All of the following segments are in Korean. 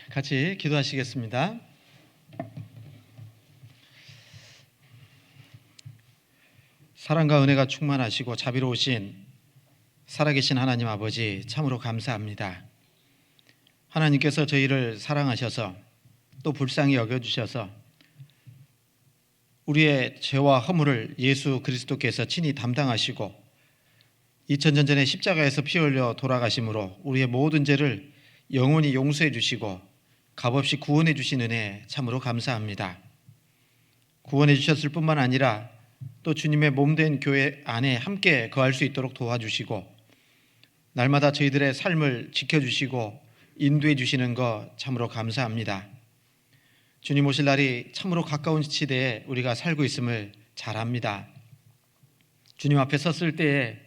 같이 기도하시겠습니다. 사랑과 은혜가 충만하시고 자비로우신 살아계신 하나님 아버지, 참으로 감사합니다. 하나님께서 저희를 사랑하셔서 또 불쌍히 여겨주셔서 우리의 죄와 허물을 예수 그리스도께서 친히 담당하시고 2000년 전에 십자가에서 피 흘려 돌아가심으로 우리의 모든 죄를 영원히 용서해 주시고 값없이 구원해 주신 은혜 참으로 감사합니다. 구원해 주셨을 뿐만 아니라 또 주님의 몸된 교회 안에 함께 거할 수 있도록 도와주시고 날마다 저희들의 삶을 지켜주시고 인도해 주시는 것 참으로 감사합니다. 주님 오실 날이 참으로 가까운 시대에 우리가 살고 있음을 잘 압니다. 주님 앞에 섰을 때에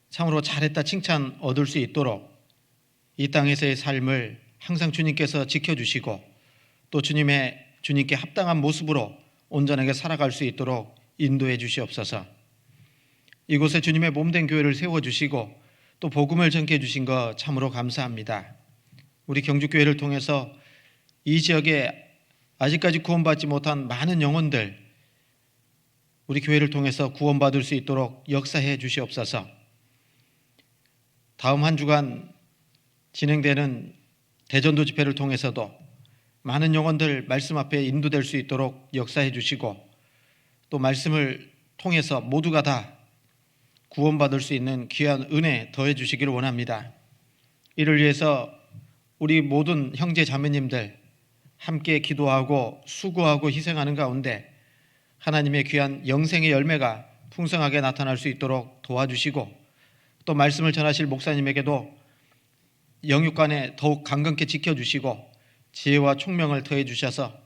참으로 잘했다 칭찬 얻을 수 있도록 이 땅에서의 삶을 항상 주님께서 지켜주시고 또 주님께 합당한 모습으로 온전하게 살아갈 수 있도록 인도해 주시옵소서. 이곳에 주님의 몸된 교회를 세워주시고 또 복음을 전케해 주신 것 참으로 감사합니다. 우리 경주교회를 통해서 이 지역에 아직까지 구원받지 못한 많은 영혼들 우리 교회를 통해서 구원받을 수 있도록 역사해 주시옵소서. 다음 한 주간 진행되는 대전도 집회를 통해서도 많은 영혼들 말씀 앞에 인도될 수 있도록 역사해 주시고 또 말씀을 통해서 모두가 다 구원받을 수 있는 귀한 은혜 더해 주시기를 원합니다. 이를 위해서 우리 모든 형제 자매님들 함께 기도하고 수고하고 희생하는 가운데 하나님의 귀한 영생의 열매가 풍성하게 나타날 수 있도록 도와주시고 또 말씀을 전하실 목사님에게도 영육간에 더욱 강건케 지켜주시고 지혜와 총명을 더해 주셔서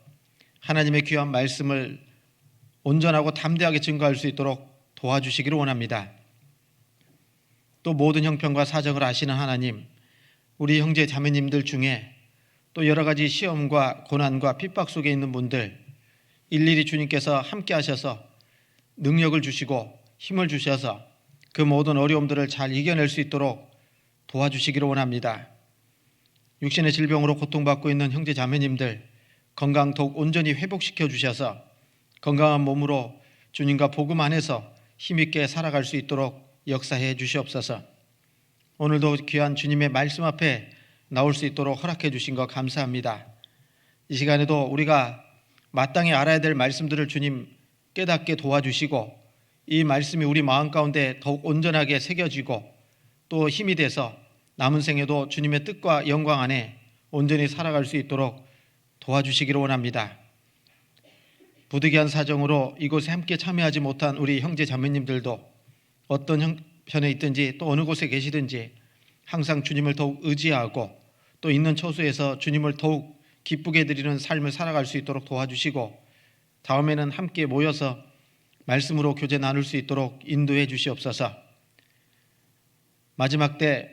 하나님의 귀한 말씀을 온전하고 담대하게 증거할 수 있도록 도와주시기를 원합니다. 또 모든 형편과 사정을 아시는 하나님, 우리 형제 자매님들 중에 또 여러 가지 시험과 고난과 핍박 속에 있는 분들 일일이 주님께서 함께 하셔서 능력을 주시고 힘을 주셔서 그 모든 어려움들을 잘 이겨낼 수 있도록 도와주시기를 원합니다. 육신의 질병으로 고통받고 있는 형제 자매님들 건강 더욱 온전히 회복시켜 주셔서 건강한 몸으로 주님과 복음 안에서 힘있게 살아갈 수 있도록 역사해 주시옵소서. 오늘도 귀한 주님의 말씀 앞에 나올 수 있도록 허락해 주신 것 감사합니다. 이 시간에도 우리가 마땅히 알아야 될 말씀들을 주님 깨닫게 도와주시고 이 말씀이 우리 마음 가운데 더욱 온전하게 새겨지고 또 힘이 돼서 남은 생에도 주님의 뜻과 영광 안에 온전히 살아갈 수 있도록 도와주시기를 원합니다. 부득이한 사정으로 이곳에 함께 참여하지 못한 우리 형제 자매님들도 어떤 형편에 있든지 또 어느 곳에 계시든지 항상 주님을 더욱 의지하고 또 있는 처소에서 주님을 더욱 기쁘게 드리는 삶을 살아갈 수 있도록 도와주시고 다음에는 함께 모여서 말씀으로 교제 나눌 수 있도록 인도해 주시옵소서. 마지막 때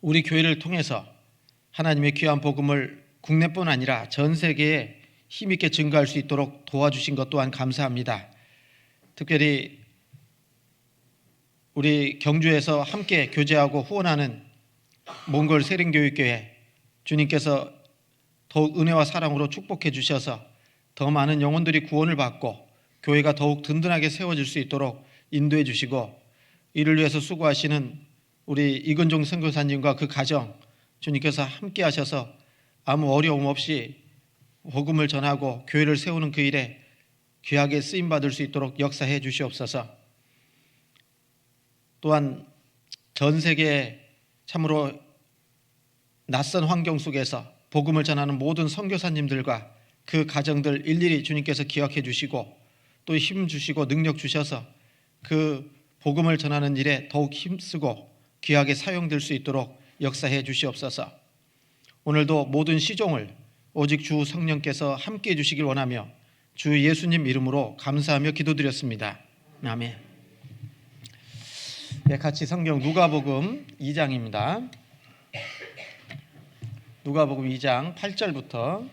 우리 교회를 통해서 하나님의 귀한 복음을 국내뿐 아니라 전 세계에 힘있게 증거할 수 있도록 도와주신 것 또한 감사합니다. 특별히 우리 경주에서 함께 교제하고 후원하는 몽골 세린교육교회 주님께서 더욱 은혜와 사랑으로 축복해 주셔서 더 많은 영혼들이 구원을 받고 교회가 더욱 든든하게 세워질 수 있도록 인도해 주시고 이를 위해서 수고하시는 우리 이근종 선교사님과 그 가정 주님께서 함께 하셔서 아무 어려움 없이 복음을 전하고 교회를 세우는 그 일에 귀하게 쓰임받을 수 있도록 역사해 주시옵소서. 또한 전 세계에 참으로 낯선 환경 속에서 복음을 전하는 모든 선교사님들과 그 가정들 일일이 주님께서 기억해 주시고 또 힘 주시고 능력 주셔서 그 복음을 전하는 일에 더욱 힘쓰고 귀하게 사용될 수 있도록 역사해 주시옵소서. 오늘도 모든 시종을 오직 주 성령께서 함께해 주시길 원하며 주 예수님 이름으로 감사하며 기도드렸습니다. 아멘. 같이 성경 누가복음 2장입니다. 누가복음 2장 8절부터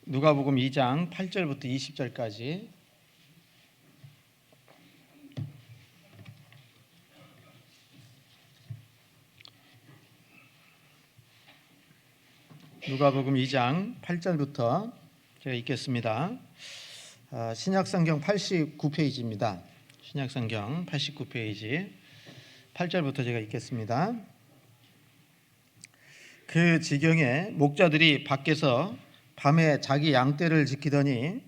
누가복음 2장 8절부터 20절까지 누가복음 2장 8절부터 제가 읽겠습니다. 신약성경 89페이지입니다. 신약성경 89페이지 8절부터 제가 읽겠습니다. 그 지경에 목자들이 밖에서 밤에 자기 양떼를 지키더니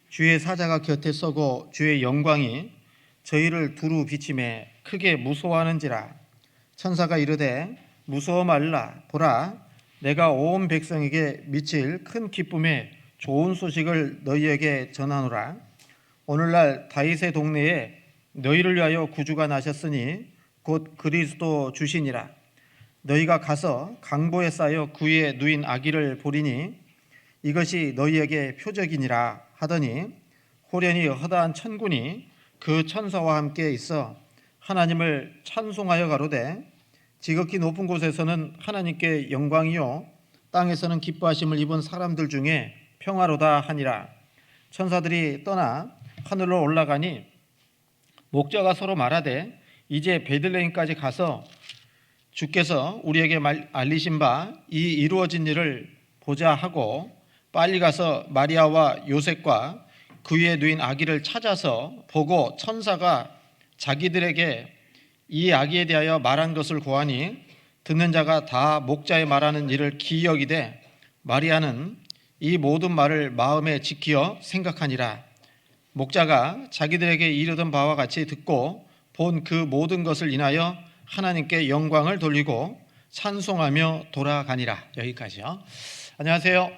주의 사자가 곁에 서고 주의 영광이 저희를 두루 비치매 크게 무서워하는지라. 천사가 이르되 무서워 말라. 보라, 내가 온 백성에게 미칠 큰 기쁨의 좋은 소식을 너희에게 전하노라. 오늘날 다윗의 동네에 너희를 위하여 구주가 나셨으니 곧 그리스도 주시니라. 너희가 가서 강보에 쌓여 구유에 누인 아기를 보리니 이것이 너희에게 표적이니라 하더니 호련히 허다한 천군이 그 천사와 함께 있어 하나님을 찬송하여 가로되 지극히 높은 곳에서는 하나님께 영광이요 땅에서는 기뻐하심을 입은 사람들 중에 평화로다 하니라. 천사들이 떠나 하늘로 올라가니 목자가 서로 말하되 이제 베들레헴까지 가서 주께서 우리에게 알리신 바 이 이루어진 일을 보자 하고 빨리 가서 마리아와 요셉과 그 위에 누인 아기를 찾아서 보고 천사가 자기들에게 이 아기에 대하여 말한 것을 고하니 듣는 자가 다 목자의 말하는 일을 기이 여기되 마리아는 이 모든 말을 마음에 지키어 생각하니라. 목자가 자기들에게 이르던 바와 같이 듣고 본 그 모든 것을 인하여 하나님께 영광을 돌리고 찬송하며 돌아가니라. 여기까지요. 안녕하세요.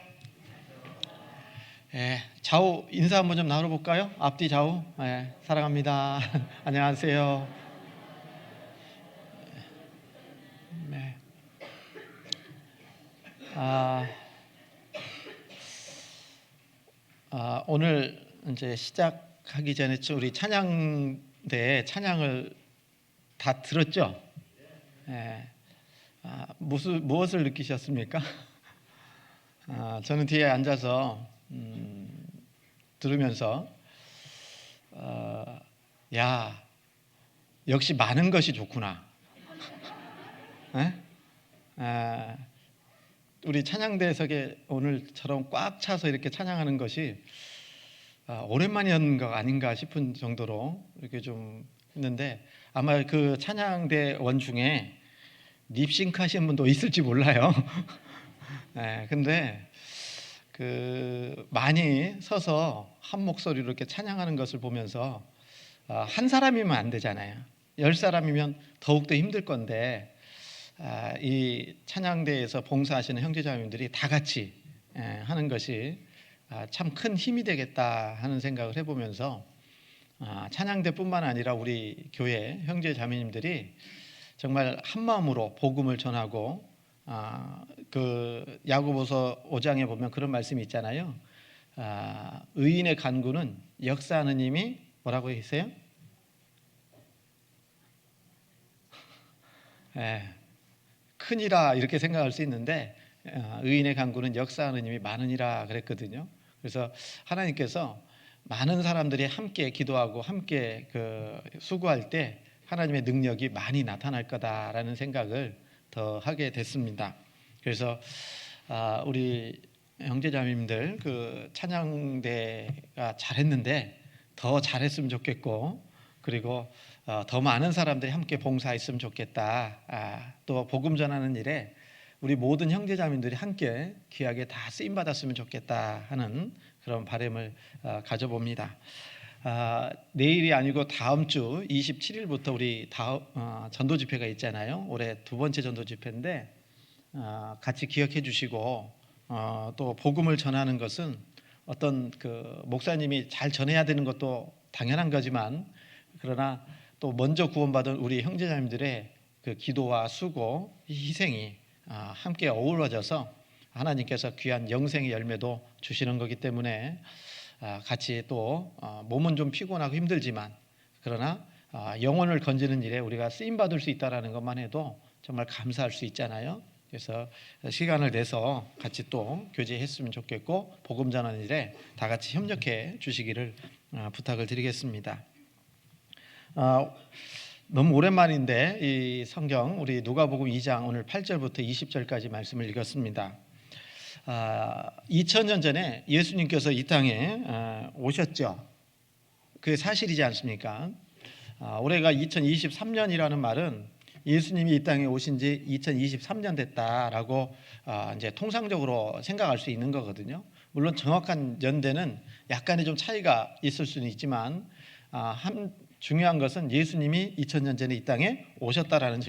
좌우 인사 한번 좀 나눠볼까요? 앞뒤 좌우. 사랑합니다. 안녕하세요. 네. 오늘 이제 시작하기 전에 우리 찬양대 찬양을 다 들었죠? 무엇을 느끼셨습니까? 저는 뒤에 앉아서 들으면서 야, 역시 많은 것이 좋구나. 우리 찬양대석에 오늘처럼 꽉 차서 이렇게 찬양하는 것이 오랜만이었는 거 아닌가 싶은 정도로 이렇게 좀 했는데 아마 그 찬양대 원 중에 립싱크 하시는 분도 있을지 몰라요. 근데 많이 서서 한 목소리로 이렇게 찬양하는 것을 보면서 한 사람이면 안 되잖아요. 10사람이면 더욱더 힘들 건데 이 찬양대에서 봉사하시는 형제자매님들이 다 같이 하는 것이 참 큰 힘이 되겠다 하는 생각을 해보면서 찬양대뿐만 아니라 우리 교회 형제자매님들이 정말 한 마음으로 복음을 전하고 그 야고보서 5장에 보면 그런 말씀이 있잖아요. 의인의 간구는 역사하는 힘이 뭐라고 했어요? 크니라 이렇게 생각할 수 있는데 의인의 간구는 역사하는 힘이 많으니라 그랬거든요. 그래서 하나님께서 많은 사람들이 함께 기도하고 함께 수고할 때 하나님의 능력이 많이 나타날 거다라는 생각을 더 하게 됐습니다. 그래서 우리 형제자매님들 찬양대가 잘했는데 더 잘했으면 좋겠고 그리고 더 많은 사람들이 함께 봉사했으면 좋겠다. 또 복음 전하는 일에 우리 모든 형제자매들이 함께 귀하게 다 쓰임 받았으면 좋겠다 하는 그런 바람을 가져봅니다. 내일이 아니고 다음 주 27일부터 우리 전도 집회가 있잖아요. 올해 두 번째 전도 집회인데 같이 기억해 주시고 또 복음을 전하는 것은 어떤 목사님이 잘 전해야 되는 것도 당연한 거지만 그러나 또 먼저 구원받은 우리 형제자매들의 기도와 수고, 희생이 함께 어우러져서 하나님께서 귀한 영생의 열매도 주시는 거기 때문에 같이 또 몸은 좀 피곤하고 힘들지만 그러나 영혼을 건지는 일에 우리가 쓰임 받을 수 있다라는 것만 해도 정말 감사할 수 있잖아요. 그래서 시간을 내서 같이 또 교제했으면 좋겠고 복음 전하는 일에 다 같이 협력해 주시기를 부탁을 드리겠습니다. 너무 오랜만인데 이 성경 우리 누가복음 2장 오늘 8절부터 20절까지 말씀을 읽었습니다. 2000년 전에 예수님께서 이 땅에 오셨죠. 그게 사실이지 않습니까? 올해가 2023년이라는 말은 예수님이 이 땅에 오신 지 2023년 됐다라고 이제 통상적으로 생각할 수 있는 거거든요. 물론 정확한 연대는 약간의 좀 차이가 있을 수는 있지만 중요한 것은 예수님이 2000년 전에 이 땅에 오셨다라는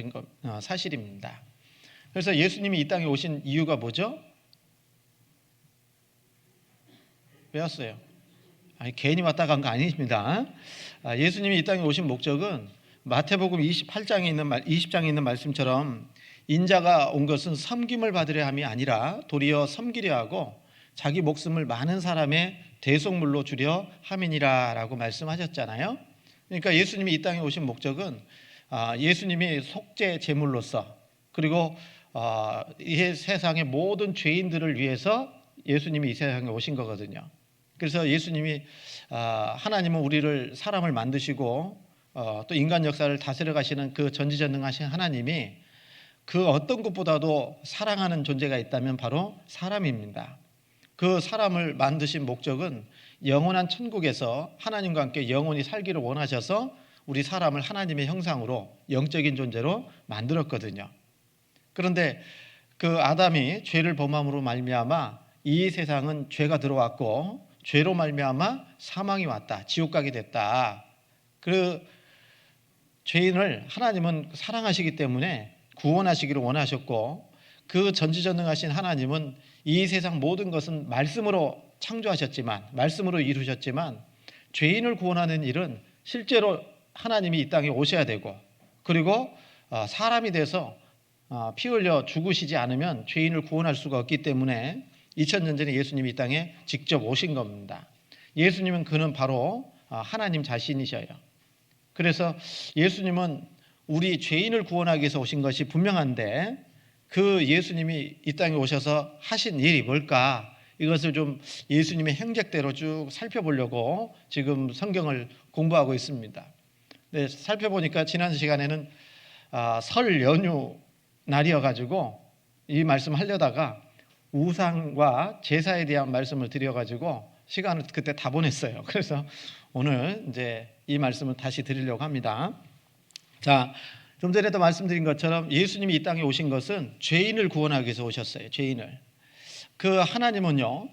사실입니다. 그래서 예수님이 이 땅에 오신 이유가 뭐죠? 배웠어요. 괜히 왔다 간 거 아닙니다. 예수님이 이 땅에 오신 목적은 마태복음 20장에 있는 말씀처럼 인자가 온 것은 섬김을 받으려 함이 아니라 도리어 섬기려 하고 자기 목숨을 많은 사람의 대속물로 주려 함이니라라고 말씀하셨잖아요. 그러니까 예수님이 이 땅에 오신 목적은 예수님이 속죄 제물로서 그리고 이 세상의 모든 죄인들을 위해서 예수님이 이 세상에 오신 거거든요. 그래서 예수님이 하나님은 우리를 사람을 만드시고 또 인간 역사를 다스려 가시는 그 전지전능하신 하나님이 그 어떤 것보다도 사랑하는 존재가 있다면 바로 사람입니다. 그 사람을 만드신 목적은 영원한 천국에서 하나님과 함께 영원히 살기를 원하셔서 우리 사람을 하나님의 형상으로 영적인 존재로 만들었거든요. 그런데 그 아담이 죄를 범함으로 말미암아 이 세상은 죄가 들어왔고 죄로 말미암아 사망이 왔다. 지옥 가게 됐다. 그 죄인을 하나님은 사랑하시기 때문에 구원하시기를 원하셨고 그 전지전능하신 하나님은 이 세상 모든 것은 말씀으로 창조하셨지만 말씀으로 이루셨지만 죄인을 구원하는 일은 실제로 하나님이 이 땅에 오셔야 되고 그리고 사람이 돼서 피 흘려 죽으시지 않으면 죄인을 구원할 수가 없기 때문에 2000년 전에 예수님이 이 땅에 직접 오신 겁니다. 예수님은 그는 바로 하나님 자신이셔요. 그래서 예수님은 우리 죄인을 구원하기 위해서 오신 것이 분명한데 그 예수님이 이 땅에 오셔서 하신 일이 뭘까? 이것을 좀 예수님의 행적대로 쭉 살펴보려고 지금 성경을 공부하고 있습니다. 네, 살펴보니까 지난 시간에는 설 연휴 날이어가지고 이 말씀 하려다가 우상과 제사에 대한 말씀을 드려가지고 시간을 그때 다 보냈어요. 그래서 오늘 이제 이 말씀을 다시 드리려고 합니다. 자, 좀 전에도 말씀드린 것처럼 예수님이 이 땅에 오신 것은 죄인을 구원하기 위해서 오셨어요. 죄인을. 그 하나님은요,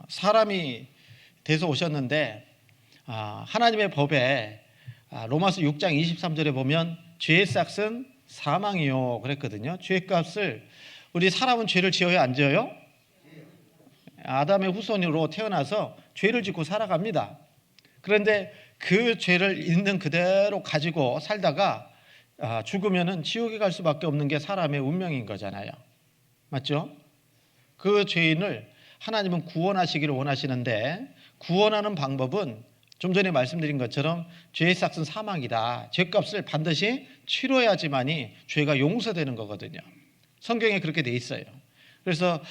사람이 돼서 오셨는데 하나님의 법에 로마서 6장 23절에 보면 죄의 삭은 사망이요 그랬거든요. 죄값을 우리 사람은 죄를 지어야 안 지어요? 아담의 후손으로 태어나서 죄를 짓고 살아갑니다. 그런데 그 죄를 있는 그대로 가지고 살다가 죽으면은 지옥에 갈 수밖에 없는 게 사람의 운명인 거잖아요. 맞죠? 그 죄인을 하나님은 구원하시기를 원하시는데 구원하는 방법은 좀 전에 말씀드린 것처럼 죄의 삭은 사망이다. 죄값을 반드시 치러야지만이 죄가 용서되는 거거든요. 성경에 그렇게 돼 있어요. 그래서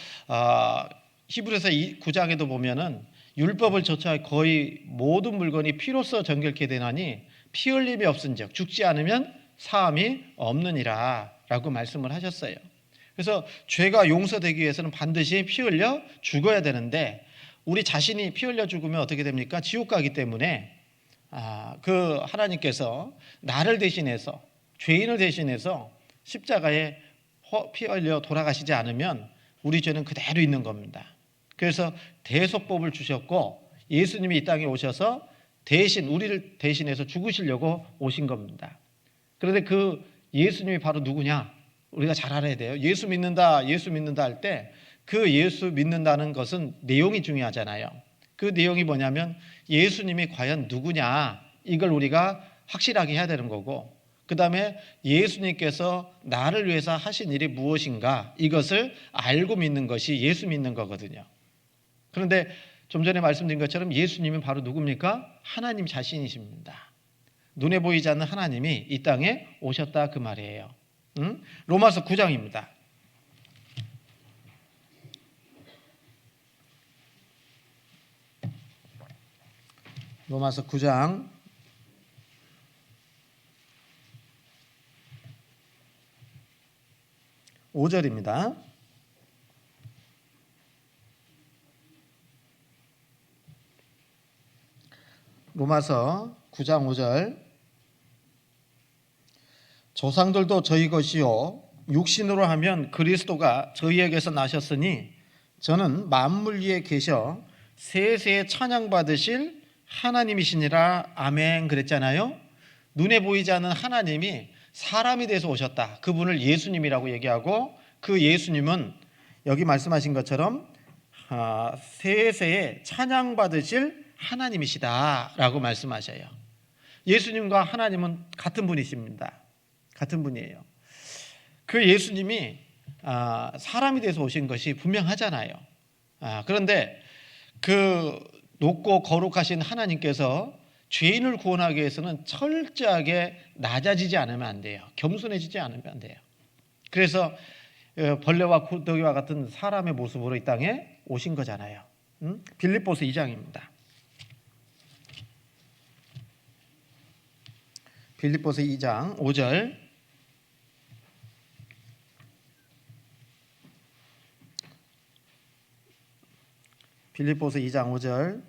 히브리서 9장에도 보면은 율법을 좇아 거의 모든 물건이 피로써 정결케 되나니 피 흘림이 없은즉 죽지 않으면 사함이 없느니라 라고 말씀을 하셨어요. 그래서 죄가 용서되기 위해서는 반드시 피 흘려 죽어야 되는데 우리 자신이 피 흘려 죽으면 어떻게 됩니까? 지옥 가기 때문에 그 하나님께서 나를 대신해서 죄인을 대신해서 십자가에 피 흘려 돌아가시지 않으면 우리 죄는 그대로 있는 겁니다. 그래서 대속법을 주셨고 예수님이 이 땅에 오셔서 대신 우리를 대신해서 죽으시려고 오신 겁니다. 그런데 그 예수님이 바로 누구냐? 우리가 잘 알아야 돼요. 예수 믿는다 할 때 그 예수 믿는다는 것은 내용이 중요하잖아요. 그 내용이 뭐냐면 예수님이 과연 누구냐? 이걸 우리가 확실하게 해야 되는 거고 그 다음에 예수님께서 나를 위해서 하신 일이 무엇인가 이것을 알고 믿는 것이 예수 믿는 거거든요. 그런데 좀 전에 말씀드린 것처럼 예수님은 바로 누굽니까? 하나님 자신이십니다. 눈에 보이지 않는 하나님이 이 땅에 오셨다 그 말이에요. 로마서 9장입니다. 로마서 9장 5절입니다. 로마서 9장 5절. 조상들도 저희 것이요 육신으로 하면 그리스도가 저희에게서 나셨으니 저는 만물 위에 계셔 세세에 찬양받으실 하나님이시니라. 아멘. 그랬잖아요. 눈에 보이지 않는 하나님이 사람이 돼서 오셨다. 그분을 예수님이라고 얘기하고, 그 예수님은 여기 말씀하신 것처럼 세세에 찬양받으실 하나님이시다라고 말씀하셔요. 예수님과 하나님은 같은 분이십니다. 같은 분이에요. 그 예수님이 사람이 돼서 오신 것이 분명하잖아요. 그런데 그 높고 거룩하신 하나님께서 죄인을 구원하기 위해서는 철저하게 낮아지지 않으면 안 돼요. 겸손해지지 않으면 안 돼요. 그래서 벌레와 고더기와 같은 사람의 모습으로 이 땅에 오신 거잖아요. 빌립보서 2장입니다. 빌립보서 2장 5절. 빌립보서 2장 5절.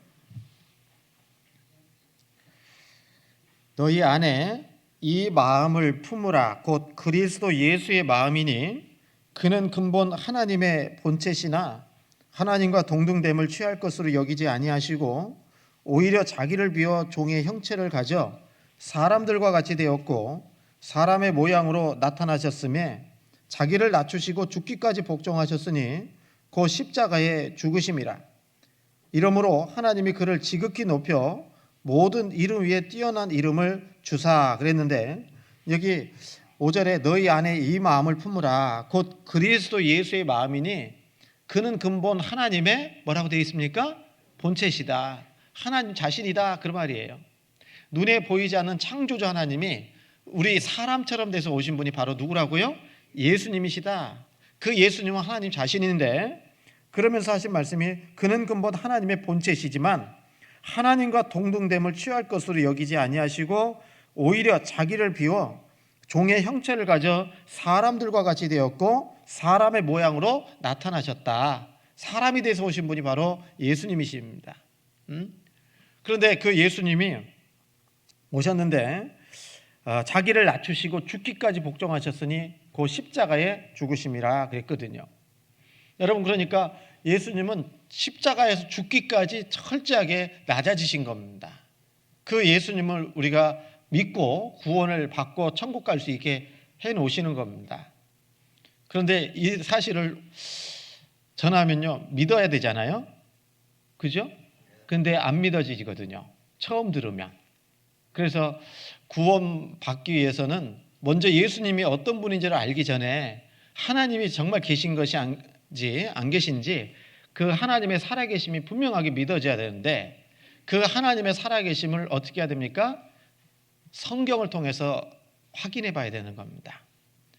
너희 안에 이 마음을 품으라. 곧 그리스도 예수의 마음이니 그는 근본 하나님의 본체시나 하나님과 동등됨을 취할 것으로 여기지 아니하시고 오히려 자기를 비워 종의 형체를 가져 사람들과 같이 되었고 사람의 모양으로 나타나셨음에 자기를 낮추시고 죽기까지 복종하셨으니 곧 십자가에 죽으심이라. 이러므로 하나님이 그를 지극히 높여 모든 이름 위에 뛰어난 이름을 주사. 그랬는데 여기 5절에 너희 안에 이 마음을 품으라. 곧 그리스도 예수의 마음이니 그는 근본 하나님의 뭐라고 되어 있습니까? 본체시다. 하나님 자신이다. 그 말이에요. 눈에 보이지 않는 창조주 하나님이 우리 사람처럼 돼서 오신 분이 바로 누구라고요? 예수님이시다. 그 예수님은 하나님 자신인데, 그러면서 하신 말씀이 그는 근본 하나님의 본체시지만 하나님과 동등됨을 취할 것으로 여기지 아니하시고 오히려 자기를 비워 종의 형체를 가져 사람들과 같이 되었고 사람의 모양으로 나타나셨다. 사람이 돼서 오신 분이 바로 예수님이십니다. 그런데 그 예수님이 오셨는데 자기를 낮추시고 죽기까지 복종하셨으니 그 십자가에 죽으심이라 그랬거든요. 여러분, 그러니까 예수님은 십자가에서 죽기까지 철저하게 낮아지신 겁니다. 그 예수님을 우리가 믿고 구원을 받고 천국 갈 수 있게 해놓으시는 겁니다. 그런데 이 사실을 전하면요, 믿어야 되잖아요. 그죠? 근데 안 믿어지거든요. 처음 들으면. 그래서 구원 받기 위해서는 먼저 예수님이 어떤 분인지를 알기 전에 하나님이 정말 계신 것이 안 계신지 그 하나님의 살아계심이 분명하게 믿어져야 되는데, 그 하나님의 살아계심을 어떻게 해야 됩니까? 성경을 통해서 확인해 봐야 되는 겁니다.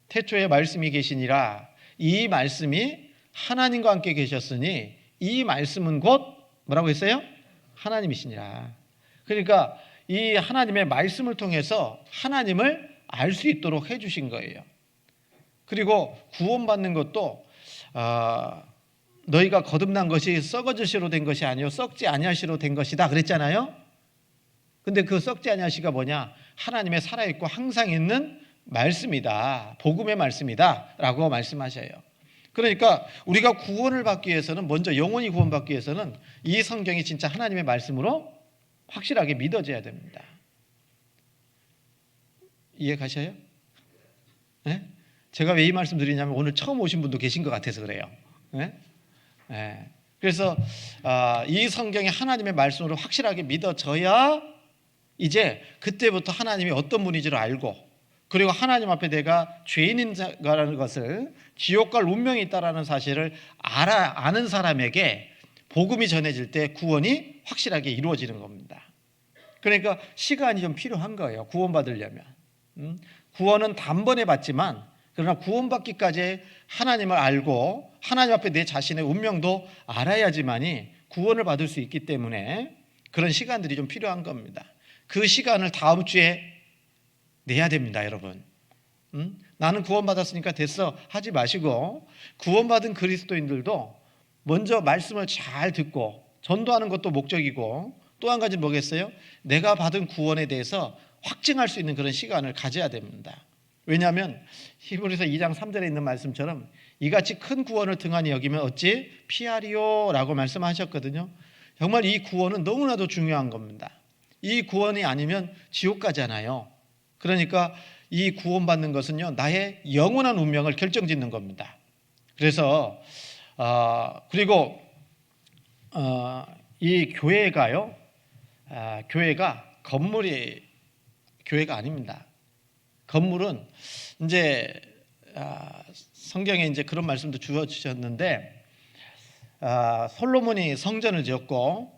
태초에 말씀이 계시니라. 이 말씀이 하나님과 함께 계셨으니 이 말씀은 곧 뭐라고 했어요? 하나님이시니라. 그러니까 이 하나님의 말씀을 통해서 하나님을 알 수 있도록 해주신 거예요. 그리고 구원받는 것도 너희가 거듭난 것이 썩어지시로 된 것이 아니요 썩지 아니하시로 된 것이다 그랬잖아요. 근데 그 썩지 아니하시가 뭐냐? 하나님의 살아있고 항상 있는 말씀이다. 복음의 말씀이다 라고 말씀하셔요. 그러니까 우리가 구원을 받기 위해서는, 먼저 영원히 구원받기 위해서는 이 성경이 진짜 하나님의 말씀으로 확실하게 믿어져야 됩니다. 이해 가셔요? 네? 제가 왜 이 말씀 드리냐면 오늘 처음 오신 분도 계신 것 같아서 그래요. 네? 네. 그래서 이 성경이 하나님의 말씀으로 확실하게 믿어져야 이제 그때부터 하나님이 어떤 분인지를 알고, 그리고 하나님 앞에 내가 죄인인가라는 것을, 지옥 갈 운명이 있다라는 사실을 아는 사람에게 복음이 전해질 때 구원이 확실하게 이루어지는 겁니다. 그러니까 시간이 좀 필요한 거예요. 구원받으려면. 구원은 단번에 받지만, 그러나 구원받기까지 하나님을 알고 하나님 앞에 내 자신의 운명도 알아야지만이 구원을 받을 수 있기 때문에 그런 시간들이 좀 필요한 겁니다. 그 시간을 다음 주에 내야 됩니다, 여러분. 나는 구원받았으니까 됐어 하지 마시고, 구원받은 그리스도인들도 먼저 말씀을 잘 듣고 전도하는 것도 목적이고, 또 한 가지 뭐겠어요? 내가 받은 구원에 대해서 확증할 수 있는 그런 시간을 가져야 됩니다. 왜냐하면 히브리서 2장 3절에 있는 말씀처럼 이같이 큰 구원을 등한히 여기면 어찌 피하리요 라고 말씀하셨거든요. 정말 이 구원은 너무나도 중요한 겁니다. 이 구원이 아니면 지옥 가잖아요. 그러니까 이 구원받는 것은요, 나의 영원한 운명을 결정짓는 겁니다. 그래서 그리고 이 교회가요, 교회가 건물이 교회가 아닙니다. 건물은 이제 성경에 이제 그런 말씀도 주셨는데 솔로몬이 성전을 지었고,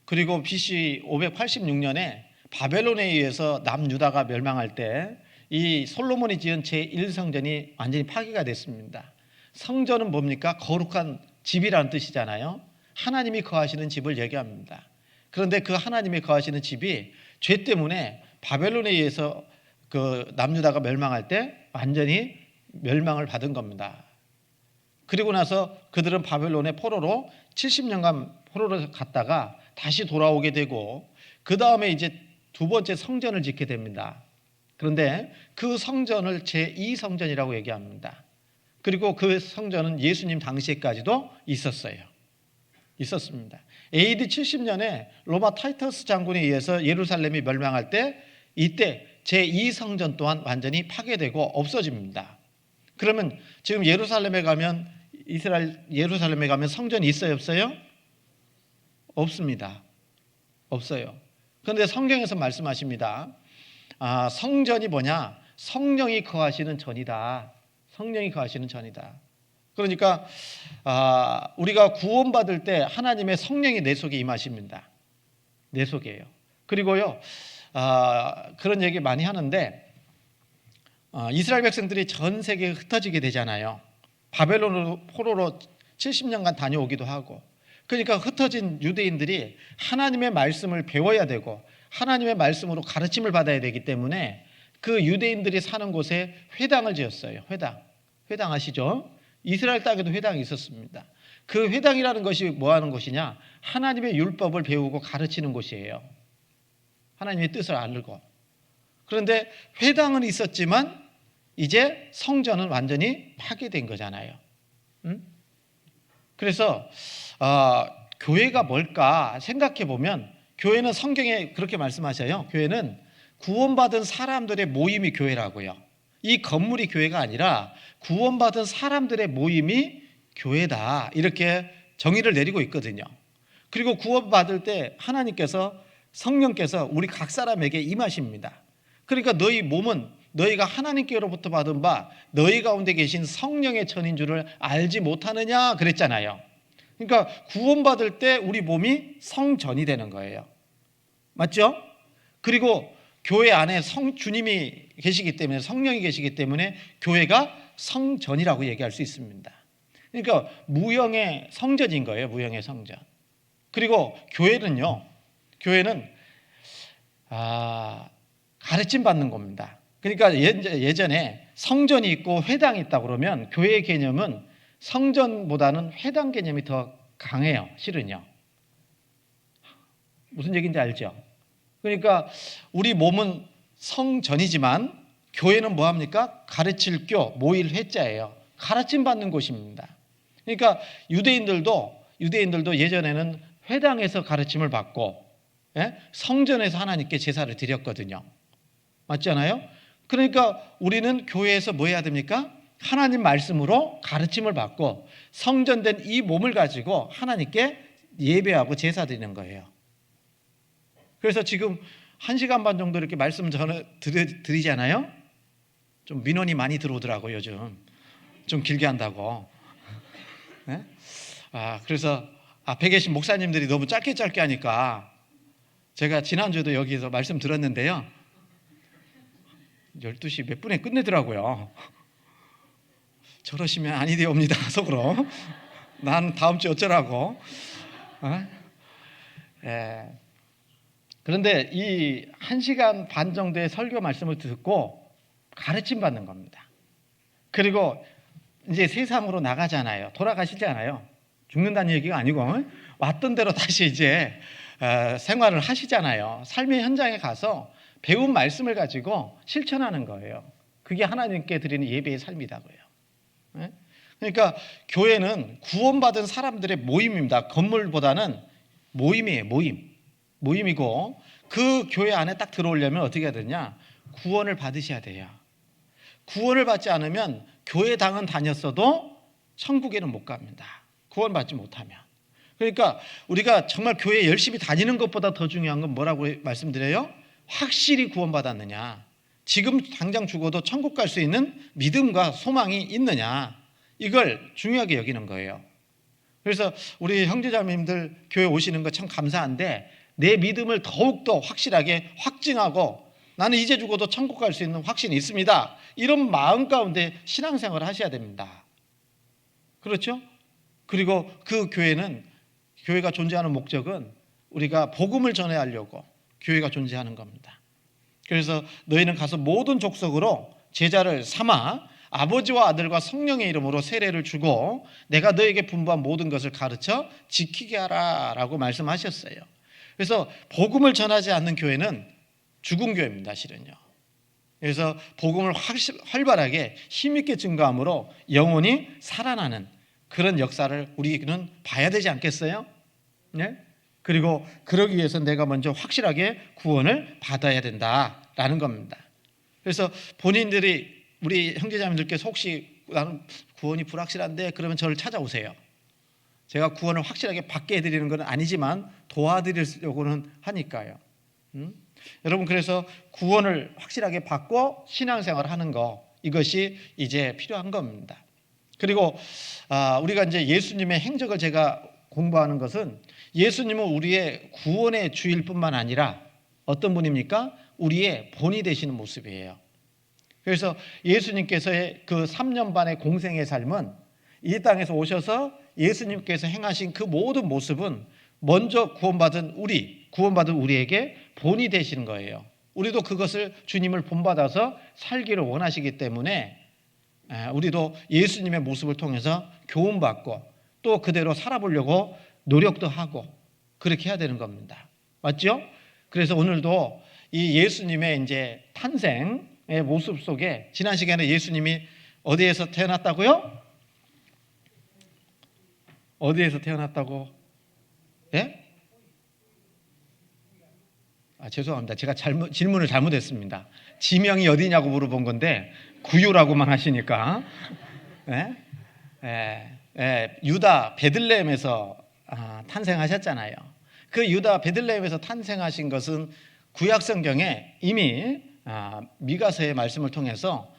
그리고 BC 586년에 바벨론에 의해서 남유다가 멸망할 때 이 솔로몬이 지은 제1성전이 완전히 파괴가 됐습니다. 성전은 뭡니까? 거룩한 집이라는 뜻이잖아요. 하나님이 거하시는 집을 얘기합니다. 그런데 그 하나님이 거하시는 집이 죄 때문에 바벨론에 의해서 그 남유다가 멸망할 때 완전히 멸망을 받은 겁니다. 그리고 나서 그들은 바벨론의 포로로 70년간 포로로 갔다가 다시 돌아오게 되고, 그 다음에 이제 두 번째 성전을 짓게 됩니다. 그런데 그 성전을 제2성전이라고 얘기합니다. 그리고 그 성전은 예수님 당시에까지도 있었습니다. AD 70년에 로마 타이터스 장군에 의해서 예루살렘이 멸망할 때 이때 제2성전 또한 완전히 파괴되고 없어집니다. 그러면 지금 예루살렘에 가면 예루살렘에 가면 성전이 있어요, 없어요? 없습니다. 없어요. 그런데 성경에서 말씀하십니다. 성전이 뭐냐? 성령이 거하시는 전이다. 성령이 거하시는 전이다. 그러니까 우리가 구원받을 때 하나님의 성령이 내 속에 임하십니다. 내 속에요. 그리고요, 그런 얘기 많이 하는데 이스라엘 백성들이 전 세계에 흩어지게 되잖아요. 바벨론 포로로 70년간 다녀오기도 하고. 그러니까 흩어진 유대인들이 하나님의 말씀을 배워야 되고 하나님의 말씀으로 가르침을 받아야 되기 때문에 그 유대인들이 사는 곳에 회당을 지었어요. 회당 아시죠? 이스라엘 땅에도 회당이 있었습니다. 그 회당이라는 것이 뭐 하는 곳이냐? 하나님의 율법을 배우고 가르치는 곳이에요. 하나님의 뜻을 알고. 그런데 회당은 있었지만 이제 성전은 완전히 파괴된 거잖아요. 그래서 교회가 뭘까 생각해 보면, 교회는 성경에 그렇게 말씀하셔요. 교회는 구원받은 사람들의 모임이 교회라고요. 이 건물이 교회가 아니라 구원받은 사람들의 모임이 교회다, 이렇게 정의를 내리고 있거든요. 그리고 구원받을 때 하나님께서, 성령께서 우리 각 사람에게 임하십니다. 그러니까 너희 몸은 너희가 하나님께로부터 받은 바 너희 가운데 계신 성령의 천인 줄을 알지 못하느냐 그랬잖아요. 그러니까 구원받을 때 우리 몸이 성전이 되는 거예요. 맞죠? 그리고 교회 안에 주님이 계시기 때문에, 성령이 계시기 때문에 교회가 성전이라고 얘기할 수 있습니다. 그러니까 무형의 성전인 거예요. 무형의 성전. 그리고 교회는 가르침 받는 겁니다. 그러니까 예전에 성전이 있고 회당이 있다 그러면 교회의 개념은 성전보다는 회당 개념이 더 강해요. 실은요. 무슨 얘기인지 알죠? 그러니까 우리 몸은 성전이지만 교회는 뭐합니까? 가르칠 교, 모일 회자예요. 가르침 받는 곳입니다. 그러니까 유대인들도 예전에는 회당에서 가르침을 받고 성전에서 하나님께 제사를 드렸거든요. 맞잖아요? 그러니까 우리는 교회에서 뭐 해야 됩니까? 하나님 말씀으로 가르침을 받고 성전된 이 몸을 가지고 하나님께 예배하고 제사 드리는 거예요. 그래서 지금 1시간 반 정도 이렇게 말씀 드리잖아요. 좀 민원이 많이 들어오더라고요. 요즘 좀 길게 한다고. 네? 그래서 앞에 계신 목사님들이 너무 짧게 하니까 제가 지난주에도 여기서 말씀 들었는데요, 12시 몇 분에 끝내더라고요. 저러시면 아니 되옵니다. 속으로 난 다음 주 어쩌라고. 그런데 이 1시간 반 정도의 설교 말씀을 듣고 가르침 받는 겁니다. 그리고 이제 세상으로 나가잖아요. 돌아가시잖아요. 죽는다는 얘기가 아니고 왔던 대로 다시 이제 생활을 하시잖아요. 삶의 현장에 가서 배운 말씀을 가지고 실천하는 거예요. 그게 하나님께 드리는 예배의 삶이다고요. 예? 그러니까 교회는 구원받은 사람들의 모임입니다. 건물보다는 모임이에요. 모임이고 그 교회 안에 딱 들어오려면 어떻게 해야 되냐? 구원을 받으셔야 돼요. 구원을 받지 않으면 교회당은 다녔어도 천국에는 못 갑니다. 구원받지 못하면. 그러니까 우리가 정말 교회 열심히 다니는 것보다 더 중요한 건 뭐라고 말씀드려요? 확실히 구원받았느냐, 지금 당장 죽어도 천국 갈 수 있는 믿음과 소망이 있느냐, 이걸 중요하게 여기는 거예요. 그래서 우리 형제자매님들 교회 오시는 거 참 감사한데 내 믿음을 더욱더 확실하게 확증하고 나는 이제 죽어도 천국 갈 수 있는 확신이 있습니다, 이런 마음 가운데 신앙생활을 하셔야 됩니다. 그렇죠? 그리고 그 교회가 존재하는 목적은 우리가 복음을 전해하려고 교회가 존재하는 겁니다. 그래서 너희는 가서 모든 족속으로 제자를 삼아 아버지와 아들과 성령의 이름으로 세례를 주고 내가 너에게 분부한 모든 것을 가르쳐 지키게 하라 라고 말씀하셨어요. 그래서 복음을 전하지 않는 교회는 죽은 교회입니다, 실은요. 그래서 복음을 활발하게 힘있게 증거함으로 영혼이 살아나는 그런 역사를 우리는 봐야 되지 않겠어요? 네? 그리고 그러기 위해서 내가 먼저 확실하게 구원을 받아야 된다라는 겁니다. 그래서 본인들이 우리 형제자매들께서 혹시 나는 구원이 불확실한데 그러면 저를 찾아오세요. 제가 구원을 확실하게 받게 해드리는 건 아니지만 도와드리려고는 하니까요. 여러분, 그래서 구원을 확실하게 받고 신앙생활을 하는 거, 이것이 이제 필요한 겁니다. 그리고 우리가 이제 예수님의 행적을 제가 공부하는 것은 예수님은 우리의 구원의 주일 뿐만 아니라 어떤 분입니까? 우리의 본이 되시는 모습이에요. 그래서 예수님께서의 그 3년 반의 공생의 삶은 이 땅에서 오셔서 예수님께서 행하신 그 모든 모습은 먼저 구원받은 우리에게 본이 되시는 거예요. 우리도 그것을 주님을 본받아서 살기를 원하시기 때문에 우리도 예수님의 모습을 통해서 교훈받고 또 그대로 살아보려고 노력도 하고 그렇게 해야 되는 겁니다. 맞죠? 그래서 오늘도 이 예수님의 이제 탄생의 모습 속에 지난 시간에 예수님이 어디에서 태어났다고요? 어디에서 태어났다고? 예? 죄송합니다. 제가 질문을 잘못했습니다. 지명이 어디냐고 물어본 건데 구유라고만 하시니까. 유다 베들레헴에서 탄생하셨잖아요. 그 유다 베들레헴에서 탄생하신 것은 구약 성경에 이미 미가서의 말씀을 통해서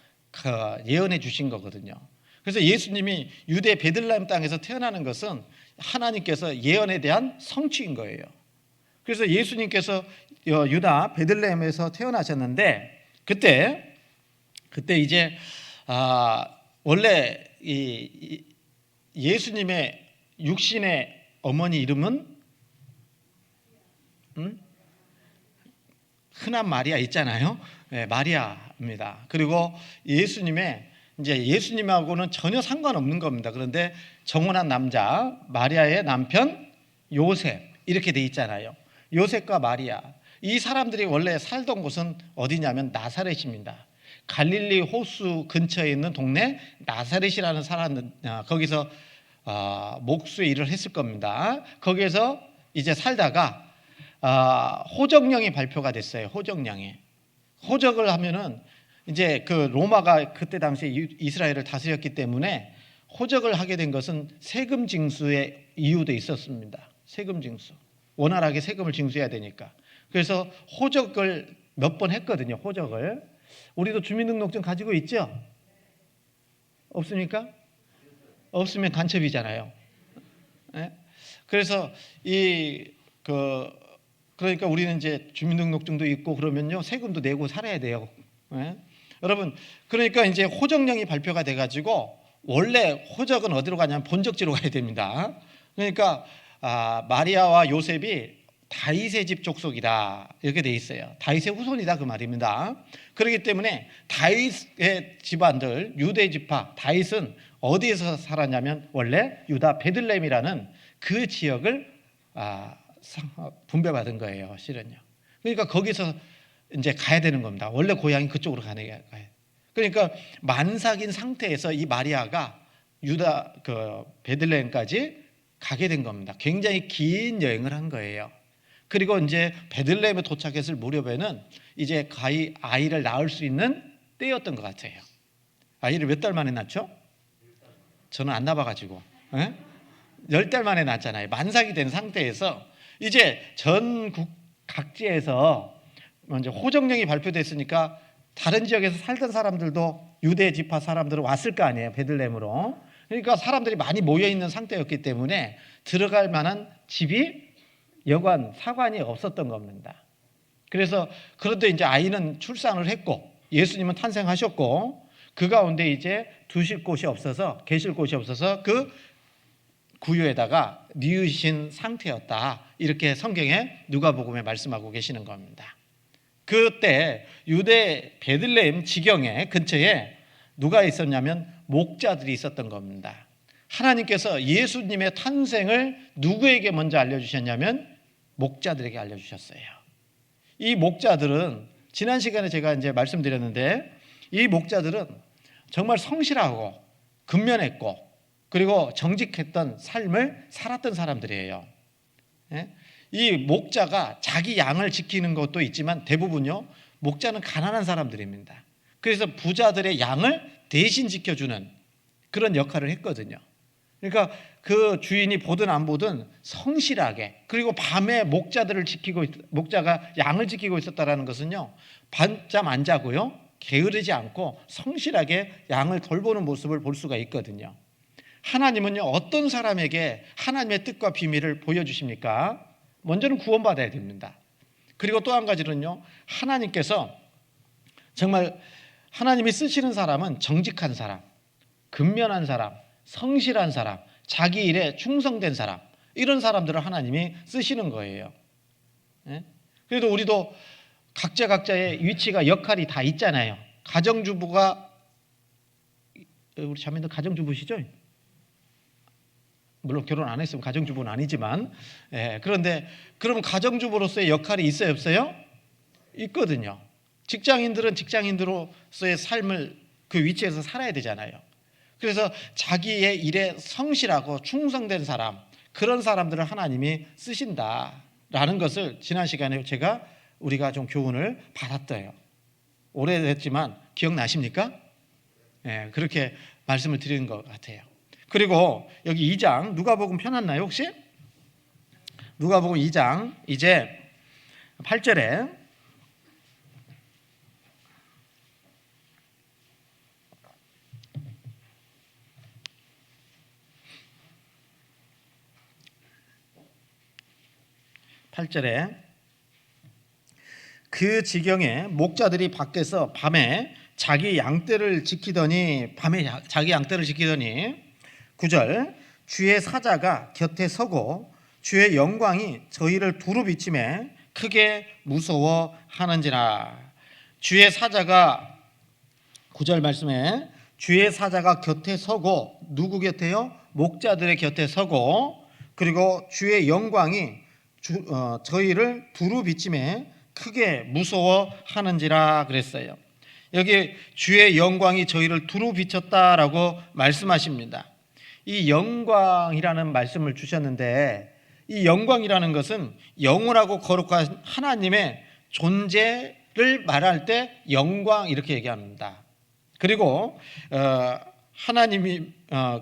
예언해 주신 거거든요. 그래서 예수님이 유대 베들레헴 땅에서 태어나는 것은 하나님께서 예언에 대한 성취인 거예요. 그래서 예수님께서 유다 베들레헴에서 태어나셨는데 그때 이제 원래 이 예수님의 육신의 어머니 이름은 흔한 마리아 있잖아요. 네, 마리아입니다. 그리고 예수님하고는 전혀 상관없는 겁니다. 그런데 정혼한 남자 마리아의 남편 요셉 이렇게 돼 있잖아요. 요셉과 마리아, 이 사람들이 원래 살던 곳은 어디냐면 나사렛입니다. 갈릴리 호수 근처에 있는 동네 나사렛이라는 사람, 거기서 목수의 일을 했을 겁니다. 거기에서 이제 살다가 호적령이 발표가 됐어요. 호적을 하면은 이제 그 로마가 그때 당시에 이스라엘을 다스렸기 때문에 호적을 하게 된 것은 세금 징수의 이유도 있었습니다. 세금 징수, 원활하게 세금을 징수해야 되니까. 그래서 호적을 몇 번 했거든요. 호적을. 우리도 주민등록증 가지고 있죠? 없습니까? 없으면 간첩이잖아요. 네? 그래서 그러니까 우리는 이제 주민등록증도 있고 그러면요 세금도 내고 살아야 돼요. 네? 여러분, 그러니까 이제 호적령이 발표가 돼가지고 원래 호적은 어디로 가냐면 본적지로 가야 됩니다. 그러니까 마리아와 요셉이 다윗의 집 족속이다 이렇게 돼 있어요. 다윗의 후손이다 그 말입니다. 그렇기 때문에 다윗의 집안들, 유대 지파, 다윗은 어디에서 살았냐면 원래 유다 베들레헴이라는 그 지역을 분배받은 거예요, 실은요. 그러니까 거기서 이제 가야 되는 겁니다. 원래 고향이 그쪽으로 가야. 그러니까 만삭인 상태에서 이 마리아가 유다 베들레헴까지 가게 된 겁니다. 굉장히 긴 여행을 한 거예요. 그리고 이제 베들레헴에 도착했을 무렵에는 이제 가히 아이를 낳을 수 있는 때였던 것 같아요. 아이를 몇 달 만에 낳죠? 저는 안 낳아가지고 10달 만에 낳았잖아요. 만삭이 된 상태에서 이제 전국 각지에서 먼저 호정령이 발표됐으니까 다른 지역에서 살던 사람들도 유대 지파 사람들은 왔을 거 아니에요, 베들레헴으로. 그러니까 사람들이 많이 모여 있는 상태였기 때문에 들어갈 만한 집이 여관, 사관이 없었던 겁니다. 그래서 그런데 이제 아이는 출산을 했고 예수님은 탄생하셨고 그 가운데 이제 두실 곳이 없어서, 계실 곳이 없어서 그 구유에다가 뉘으신 상태였다. 이렇게 성경에 누가복음에 말씀하고 계시는 겁니다. 그때 유대 베들레헴 지경에 근처에 누가 있었냐면 목자들이 있었던 겁니다. 하나님께서 예수님의 탄생을 누구에게 먼저 알려주셨냐면 목자들에게 알려주셨어요. 이 목자들은 지난 시간에 제가 이제 말씀드렸는데 이 목자들은 정말 성실하고 근면했고 그리고 정직했던 삶을 살았던 사람들이에요. 이 목자가 자기 양을 지키는 것도 있지만 대부분요 목자는 가난한 사람들입니다. 그래서 부자들의 양을 대신 지켜주는 그런 역할을 했거든요. 그러니까 그 주인이 보든 안 보든 성실하게, 그리고 밤에 목자가 양을 지키고 있었다라는 것은요 밤잠 안 자고요 게으르지 않고 성실하게 양을 돌보는 모습을 볼 수가 있거든요. 하나님은요 어떤 사람에게 하나님의 뜻과 비밀을 보여주십니까? 먼저는 구원받아야 됩니다. 그리고 또 한 가지는요 하나님께서 정말 하나님이 쓰시는 사람은 정직한 사람, 근면한 사람, 성실한 사람, 자기 일에 충성된 사람, 이런 사람들을 하나님이 쓰시는 거예요. 그래도 우리도 각자의 위치가, 역할이 다 있잖아요. 가정주부가, 우리 자매들 가정주부시죠? 물론 결혼 안 했으면 가정주부는 아니지만, 그런데 그럼 가정주부로서의 역할이 있어요, 없어요? 있거든요. 직장인들은 직장인으로서의 삶을 그 위치에서 살아야 되잖아요. 그래서 자기의 일에 성실하고 충성된 사람, 그런 사람들을 하나님이 쓰신다라는 것을 지난 시간에 우리가 좀 교훈을 받았어요. 오래됐지만 기억나십니까? 그렇게 말씀을 드리는 것 같아요. 그리고 여기 2장 누가복음 펴놨나요 혹시? 누가복음 2장 이제 8절에 그 지경에 목자들이 밖에서 밤에 자기 양떼를 지키더니 9절 주의 사자가 곁에 서고 주의 영광이 저희를 두루 비치매 크게 무서워하는지라. 주의 사자가 9절 말씀에 주의 사자가 곁에 서고, 누구 곁에요? 목자들의 곁에 서고, 그리고 주의 영광이 저희를 두루 비치매 크게 무서워하는지라 그랬어요. 여기 주의 영광이 저희를 두루 비쳤다라고 말씀하십니다. 이 영광이라는 말씀을 주셨는데 이 영광이라는 것은 영원하고 거룩한 하나님의 존재를 말할 때 영광 이렇게 얘기합니다. 그리고 하나님이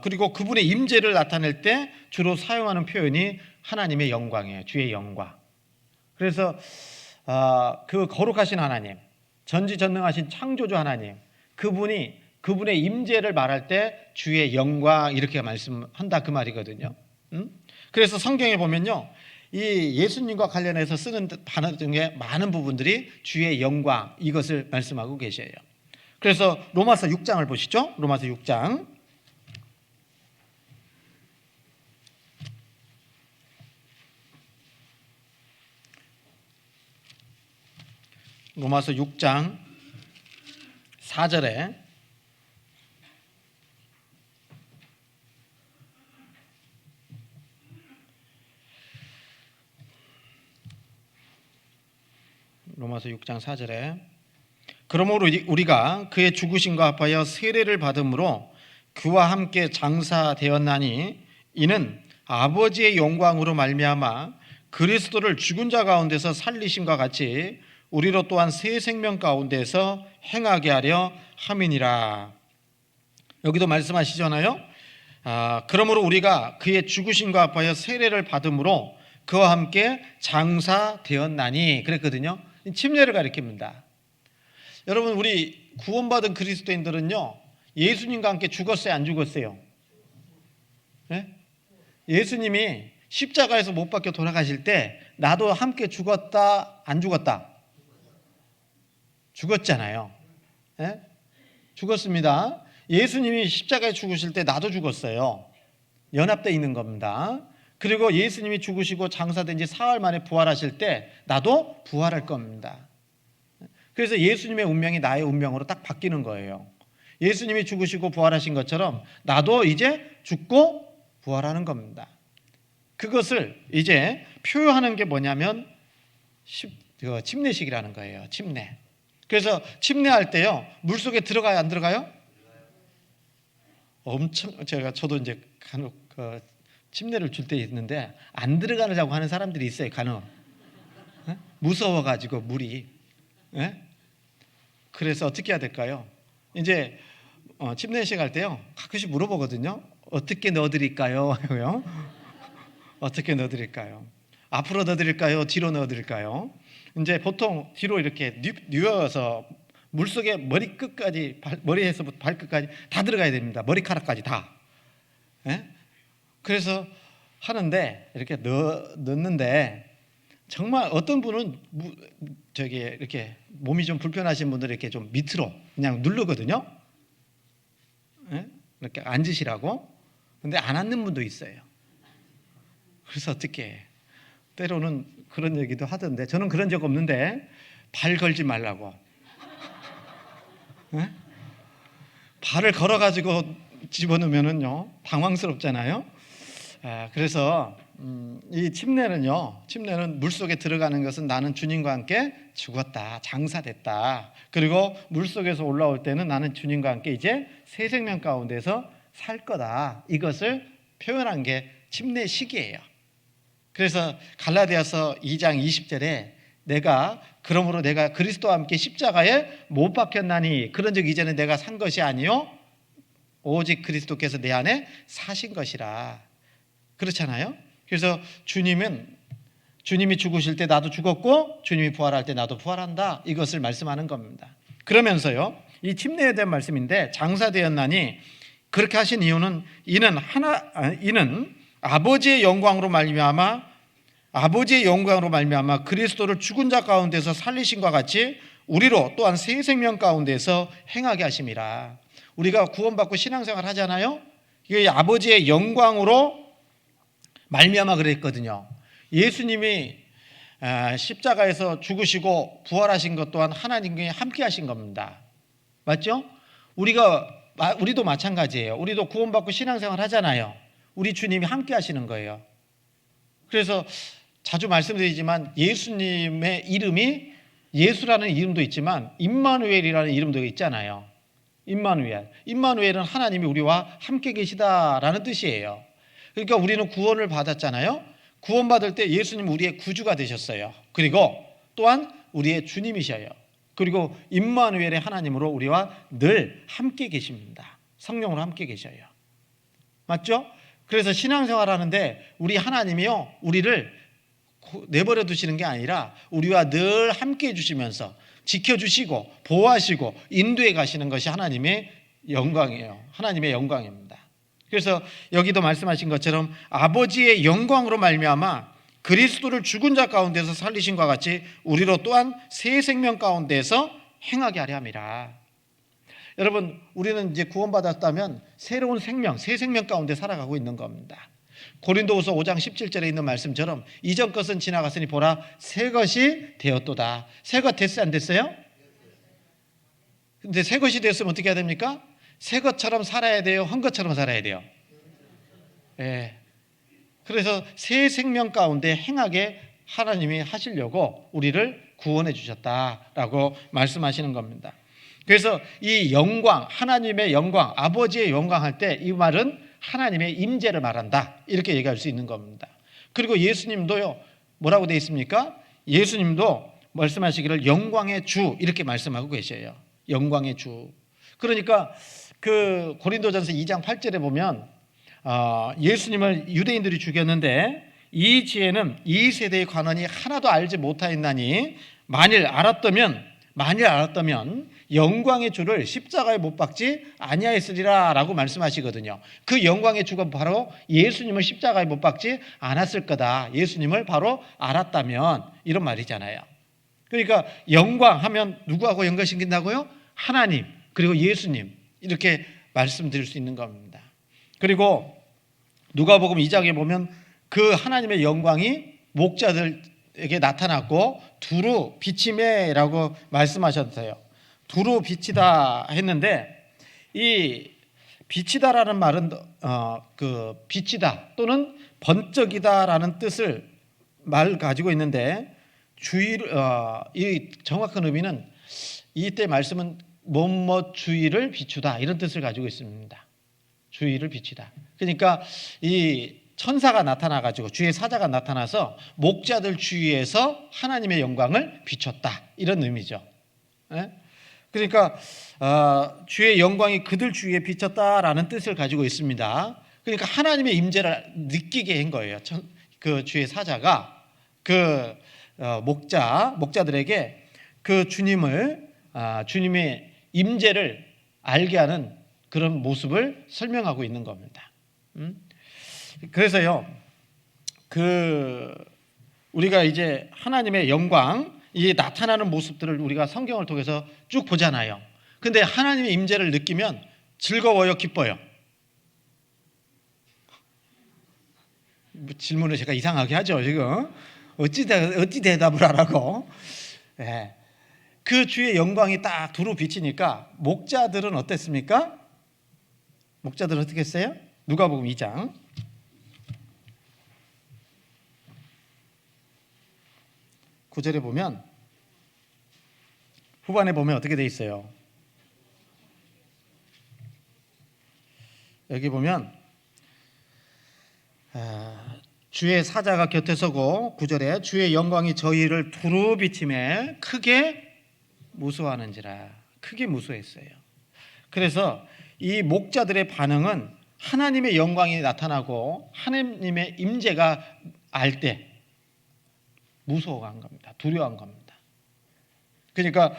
그리고 그분의 임재를 나타낼 때 주로 사용하는 표현이 하나님의 영광이에요. 주의 영광. 그래서 그 거룩하신 하나님, 전지전능하신 창조주 하나님, 그분의 임재를 말할 때 주의 영광 이렇게 말씀한다 그 말이거든요. 그래서 성경에 보면요, 이 예수님과 관련해서 쓰는 단어 중에 많은 부분들이 주의 영광 이것을 말씀하고 계셔요. 그래서 로마서 6장을 보시죠. 로마서 6장. 로마서 6장 4절에 로마서 6장 4절에 그러므로 우리가 그의 죽으심과 합하여 세례를 받음으로 그와 함께 장사되었나니 이는 아버지의 영광으로 말미암아 그리스도를 죽은 자 가운데서 살리심과 같이 우리로 또한 새 생명 가운데서 행하게 하려 함이니라. 여기도 말씀하시잖아요. 그러므로 우리가 그의 죽으심과 합하여 세례를 받음으로 그와 함께 장사되었나니 그랬거든요. 침례를 가리킵니다. 여러분, 우리 구원받은 그리스도인들은요, 예수님과 함께 죽었어요, 안 죽었어요? 네? 예수님이 십자가에서 못 박혀 돌아가실 때 나도 함께 죽었다, 안 죽었다? 죽었잖아요. 네? 죽었습니다. 예수님이 십자가에 죽으실 때 나도 죽었어요. 연합되어 있는 겁니다. 그리고 예수님이 죽으시고 장사된 지 사흘 만에 부활하실 때 나도 부활할 겁니다. 그래서 예수님의 운명이 나의 운명으로 딱 바뀌는 거예요. 예수님이 죽으시고 부활하신 것처럼 나도 이제 죽고 부활하는 겁니다. 그것을 이제 표현하는 게 뭐냐면 침례식이라는 거예요. 침례. 그래서 침례할 때요, 물속에 들어가요, 안 들어가요? 엄청 저도 이제 간혹 침례를 줄 때 있는데 안 들어가려고 하는 사람들이 있어요. 간혹 무서워가지고 물이. 그래서 어떻게 해야 될까요? 이제 침례식 할 때요, 가끔씩 물어보거든요. 어떻게 넣어드릴까요? 어떻게 넣어드릴까요? 앞으로 넣어드릴까요? 뒤로 넣어드릴까요? 이제 보통 뒤로 이렇게 뉘어서 물속에 머리에서부터 발끝까지 다 들어가야 됩니다. 머리카락까지 다. 그래서 하는데 이렇게 넣는데 정말 어떤 분은 이렇게 몸이 좀 불편하신 분들은 이렇게 좀 밑으로 그냥 누르거든요. 이렇게 앉으시라고. 근데 안 앉는 분도 있어요. 그래서 어떻게 해? 때로는 그런 얘기도 하던데 저는 그런 적 없는데 발 걸지 말라고. 발을 걸어가지고 집어넣으면은요 당황스럽잖아요. 그래서 이 침례는 물속에 들어가는 것은 나는 주님과 함께 죽었다, 장사됐다. 그리고 물속에서 올라올 때는 나는 주님과 함께 이제 새 생명 가운데서 살 거다. 이것을 표현한 게 침례식이에요. 그래서 갈라디아서 2장 20절에 그러므로 내가 그리스도와 함께 십자가에 못 박혔나니 그런즉 이제는 내가 산 것이 아니요 오직 그리스도께서 내 안에 사신 것이라. 그렇잖아요. 그래서 주님이 죽으실 때 나도 죽었고 주님이 부활할 때 나도 부활한다. 이것을 말씀하는 겁니다. 그러면서요, 이 침례에 대한 말씀인데 장사되었나니 그렇게 하신 이유는 이는 아버지의 영광으로 말미암아 그리스도를 죽은 자 가운데서 살리신과 같이 우리로 또한 새 생명 가운데서 행하게 하심이라. 우리가 구원받고 신앙생활 하잖아요. 이게 아버지의 영광으로 말미암아 그랬거든요. 예수님이 십자가에서 죽으시고 부활하신 것 또한 하나님과 함께 하신 겁니다. 맞죠? 우리도 마찬가지예요. 우리도 구원받고 신앙생활 하잖아요. 우리 주님이 함께 하시는 거예요. 그래서 자주 말씀드리지만 예수님의 이름이 예수라는 이름도 있지만 임마누엘이라는 이름도 있잖아요. 임마누엘은 하나님이 우리와 함께 계시다라는 뜻이에요. 그러니까 우리는 구원을 받았잖아요. 구원받을 때 예수님 우리의 구주가 되셨어요. 그리고 또한 우리의 주님이셔요. 그리고 임마누엘의 하나님으로 우리와 늘 함께 계십니다. 성령으로 함께 계셔요. 맞죠? 그래서 신앙생활 하는데 우리 하나님이요, 우리를 내버려 두시는 게 아니라 우리와 늘 함께 해주시면서 지켜주시고 보호하시고 인도해 가시는 것이 하나님의 영광이에요. 하나님의 영광입니다. 그래서 여기도 말씀하신 것처럼 아버지의 영광으로 말미암아 그리스도를 죽은 자 가운데서 살리신과 같이 우리로 또한 새 생명 가운데서 행하게 하려 함이라. 여러분, 우리는 이제 구원받았다면 새로운 생명, 새 생명 가운데 살아가고 있는 겁니다. 고린도후서 5장 17절에 있는 말씀처럼 이전 것은 지나갔으니 보라 새 것이 되었도다. 새 것 됐어요, 안 됐어요? 근데 새 것이 됐으면 어떻게 해야 됩니까? 새 것처럼 살아야 돼요, 한 것처럼 살아야 돼요? 예. 그래서 새 생명 가운데 행하게 하나님이 하시려고 우리를 구원해 주셨다라고 말씀하시는 겁니다. 그래서 이 영광, 하나님의 영광, 아버지의 영광 할 때 이 말은 하나님의 임재를 말한다, 이렇게 얘기할 수 있는 겁니다. 그리고 예수님도요, 뭐라고 되어 있습니까? 예수님도 말씀하시기를 영광의 주, 이렇게 말씀하고 계셔요. 영광의 주. 그러니까 그 고린도전서 2장 8절에 보면 예수님을 유대인들이 죽였는데 이 지혜는 이 세대의 관원이 하나도 알지 못하였나니 만일 알았다면 영광의 주를 십자가에 못 박지 아니하였으리라 라고 말씀하시거든요. 그 영광의 주가 바로 예수님을 십자가에 못 박지 않았을 거다, 예수님을 바로 알았다면, 이런 말이잖아요. 그러니까 영광 하면 누구하고 연결시킨다고요? 하나님 그리고 예수님, 이렇게 말씀드릴 수 있는 겁니다. 그리고 누가복음 2장에 보면 그 하나님의 영광이 목자들에게 나타났고 두루 비치매라고 말씀하셨어요. 두루 비치다 했는데 이 비치다라는 말은 그 비치다 또는 번쩍이다라는 뜻을 말 가지고 있는데 이 정확한 의미는 이때 말씀은 뭐뭐 주위를 비추다, 이런 뜻을 가지고 있습니다. 주위를 비추다. 그러니까 이 천사가 나타나가지고 주의 사자가 나타나서 목자들 주위에서 하나님의 영광을 비췄다, 이런 의미죠. 그러니까 주의 영광이 그들 주위에 비쳤다라는 뜻을 가지고 있습니다. 그러니까 하나님의 임재를 느끼게 한 거예요. 그 주의 사자가 그 목자들에게 그 주님의 임재를 알게 하는 그런 모습을 설명하고 있는 겁니다. 그래서요, 우리가 이제 하나님의 영광, 이 나타나는 모습들을 우리가 성경을 통해서 쭉 보잖아요. 근데 하나님의 임재를 느끼면 즐거워요, 기뻐요? 질문을 제가 이상하게 하죠, 지금. 어찌 대답을 하라고. 네. 그 주의 영광이 딱 두루 비치니까 목자들은 어땠습니까? 목자들은 어떻게 했어요? 누가복음 2장 9절에 보면, 후반에 보면 어떻게 돼 있어요? 여기 보면 주의 사자가 곁에 서고, 9절에 주의 영광이 저희를 두루 비치매 크게 무수하는지라, 크게 무수했어요. 그래서 이 목자들의 반응은 하나님의 영광이 나타나고 하나님의 임재가 알 때 무서워한 겁니다. 두려워한 겁니다. 그러니까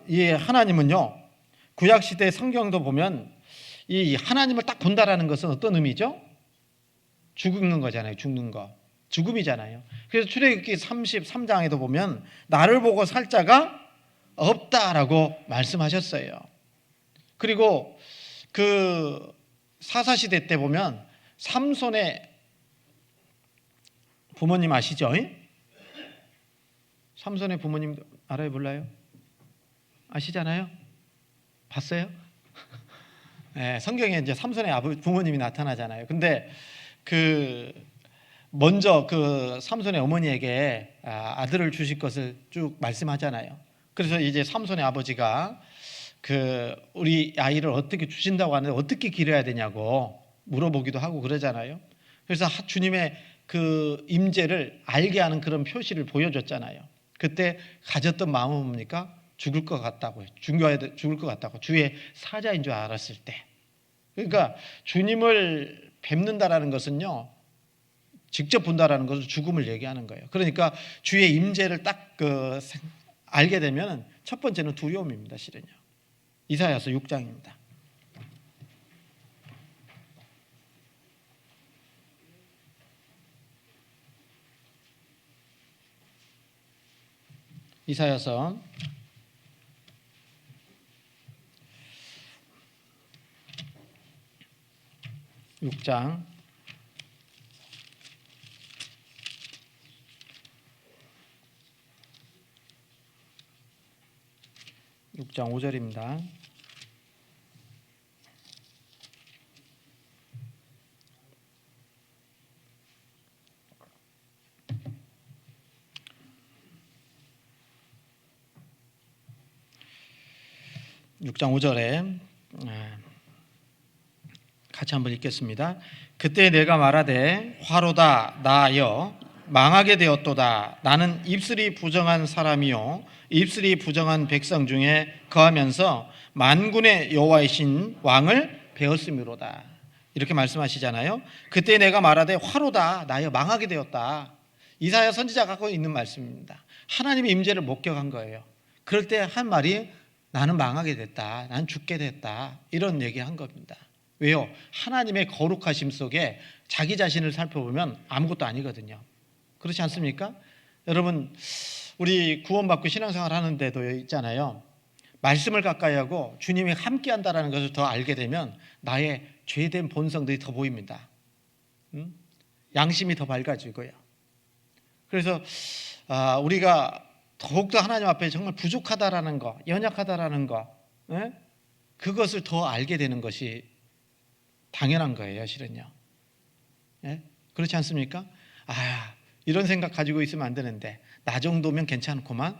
이 하나님은요, 구약시대 성경도 보면 이 하나님을 딱 본다라는 것은 어떤 의미죠? 죽는 거잖아요. 죽는 거, 죽음이잖아요. 그래서 출애굽기 33장에도 보면 나를 보고 살 자가 없다라고 말씀하셨어요. 그리고 그 사사시대 때 보면 삼손의 부모님 아시죠? 삼손의 부모님 알아요, 몰라요? 아시잖아요? 봤어요? 네, 성경에 이제 삼손의 부모님이 나타나잖아요. 근데 먼저 그 삼손의 어머니에게 아들을 주실 것을 쭉 말씀하잖아요. 그래서 이제 삼손의 아버지가 우리 아이를 어떻게 주신다고 하는데 어떻게 기려야 되냐고 물어보기도 하고 그러잖아요. 그래서 주님의 그 임재를 알게 하는 그런 표시를 보여줬잖아요. 그때 가졌던 마음은 뭡니까? 죽을 것 같다고요. 죽을 것 같다고. 주의 사자인 줄 알았을 때. 그러니까 주님을 뵙는다라는 것은요, 직접 본다라는 것은 죽음을 얘기하는 거예요. 그러니까 주의 임재를 딱 알게 되면 첫 번째는 두려움입니다, 실은요. 이사야서 6장입니다. 이사야서 6장 6장 5절입니다. (6장 5절에) 같이 한번 읽겠습니다. 그때 내가 말하되 화로다 나여 망하게 되었도다. 나는 입술이 부정한 사람이요 입술이 부정한 백성 중에 거하면서 만군의 여호와이신 왕을 배웠음이로다. 이렇게 말씀하시잖아요. 그때 내가 말하되 화로다 나여 망하게 되었다. 이사야 선지자가 갖고 있는 말씀입니다. 하나님의 임재를 목격한 거예요. 그럴 때 한 말이 나는 망하게 됐다. 나는 죽게 됐다. 이런 얘기한 겁니다. 왜요? 하나님의 거룩하심 속에 자기 자신을 살펴보면 아무것도 아니거든요. 그렇지 않습니까? 여러분, 우리 구원받고 신앙생활 하는데도 있잖아요. 말씀을 가까이 하고 주님이 함께 한다는 것을 더 알게 되면 나의 죄된 본성들이 더 보입니다. 양심이 더 밝아지고요. 그래서 우리가 더욱더 하나님 앞에 정말 부족하다라는 거, 연약하다라는 거, 그것을 더 알게 되는 것이 당연한 거예요, 실은요. 그렇지 않습니까? 이런 생각 가지고 있으면 안 되는데 나 정도면 괜찮구만.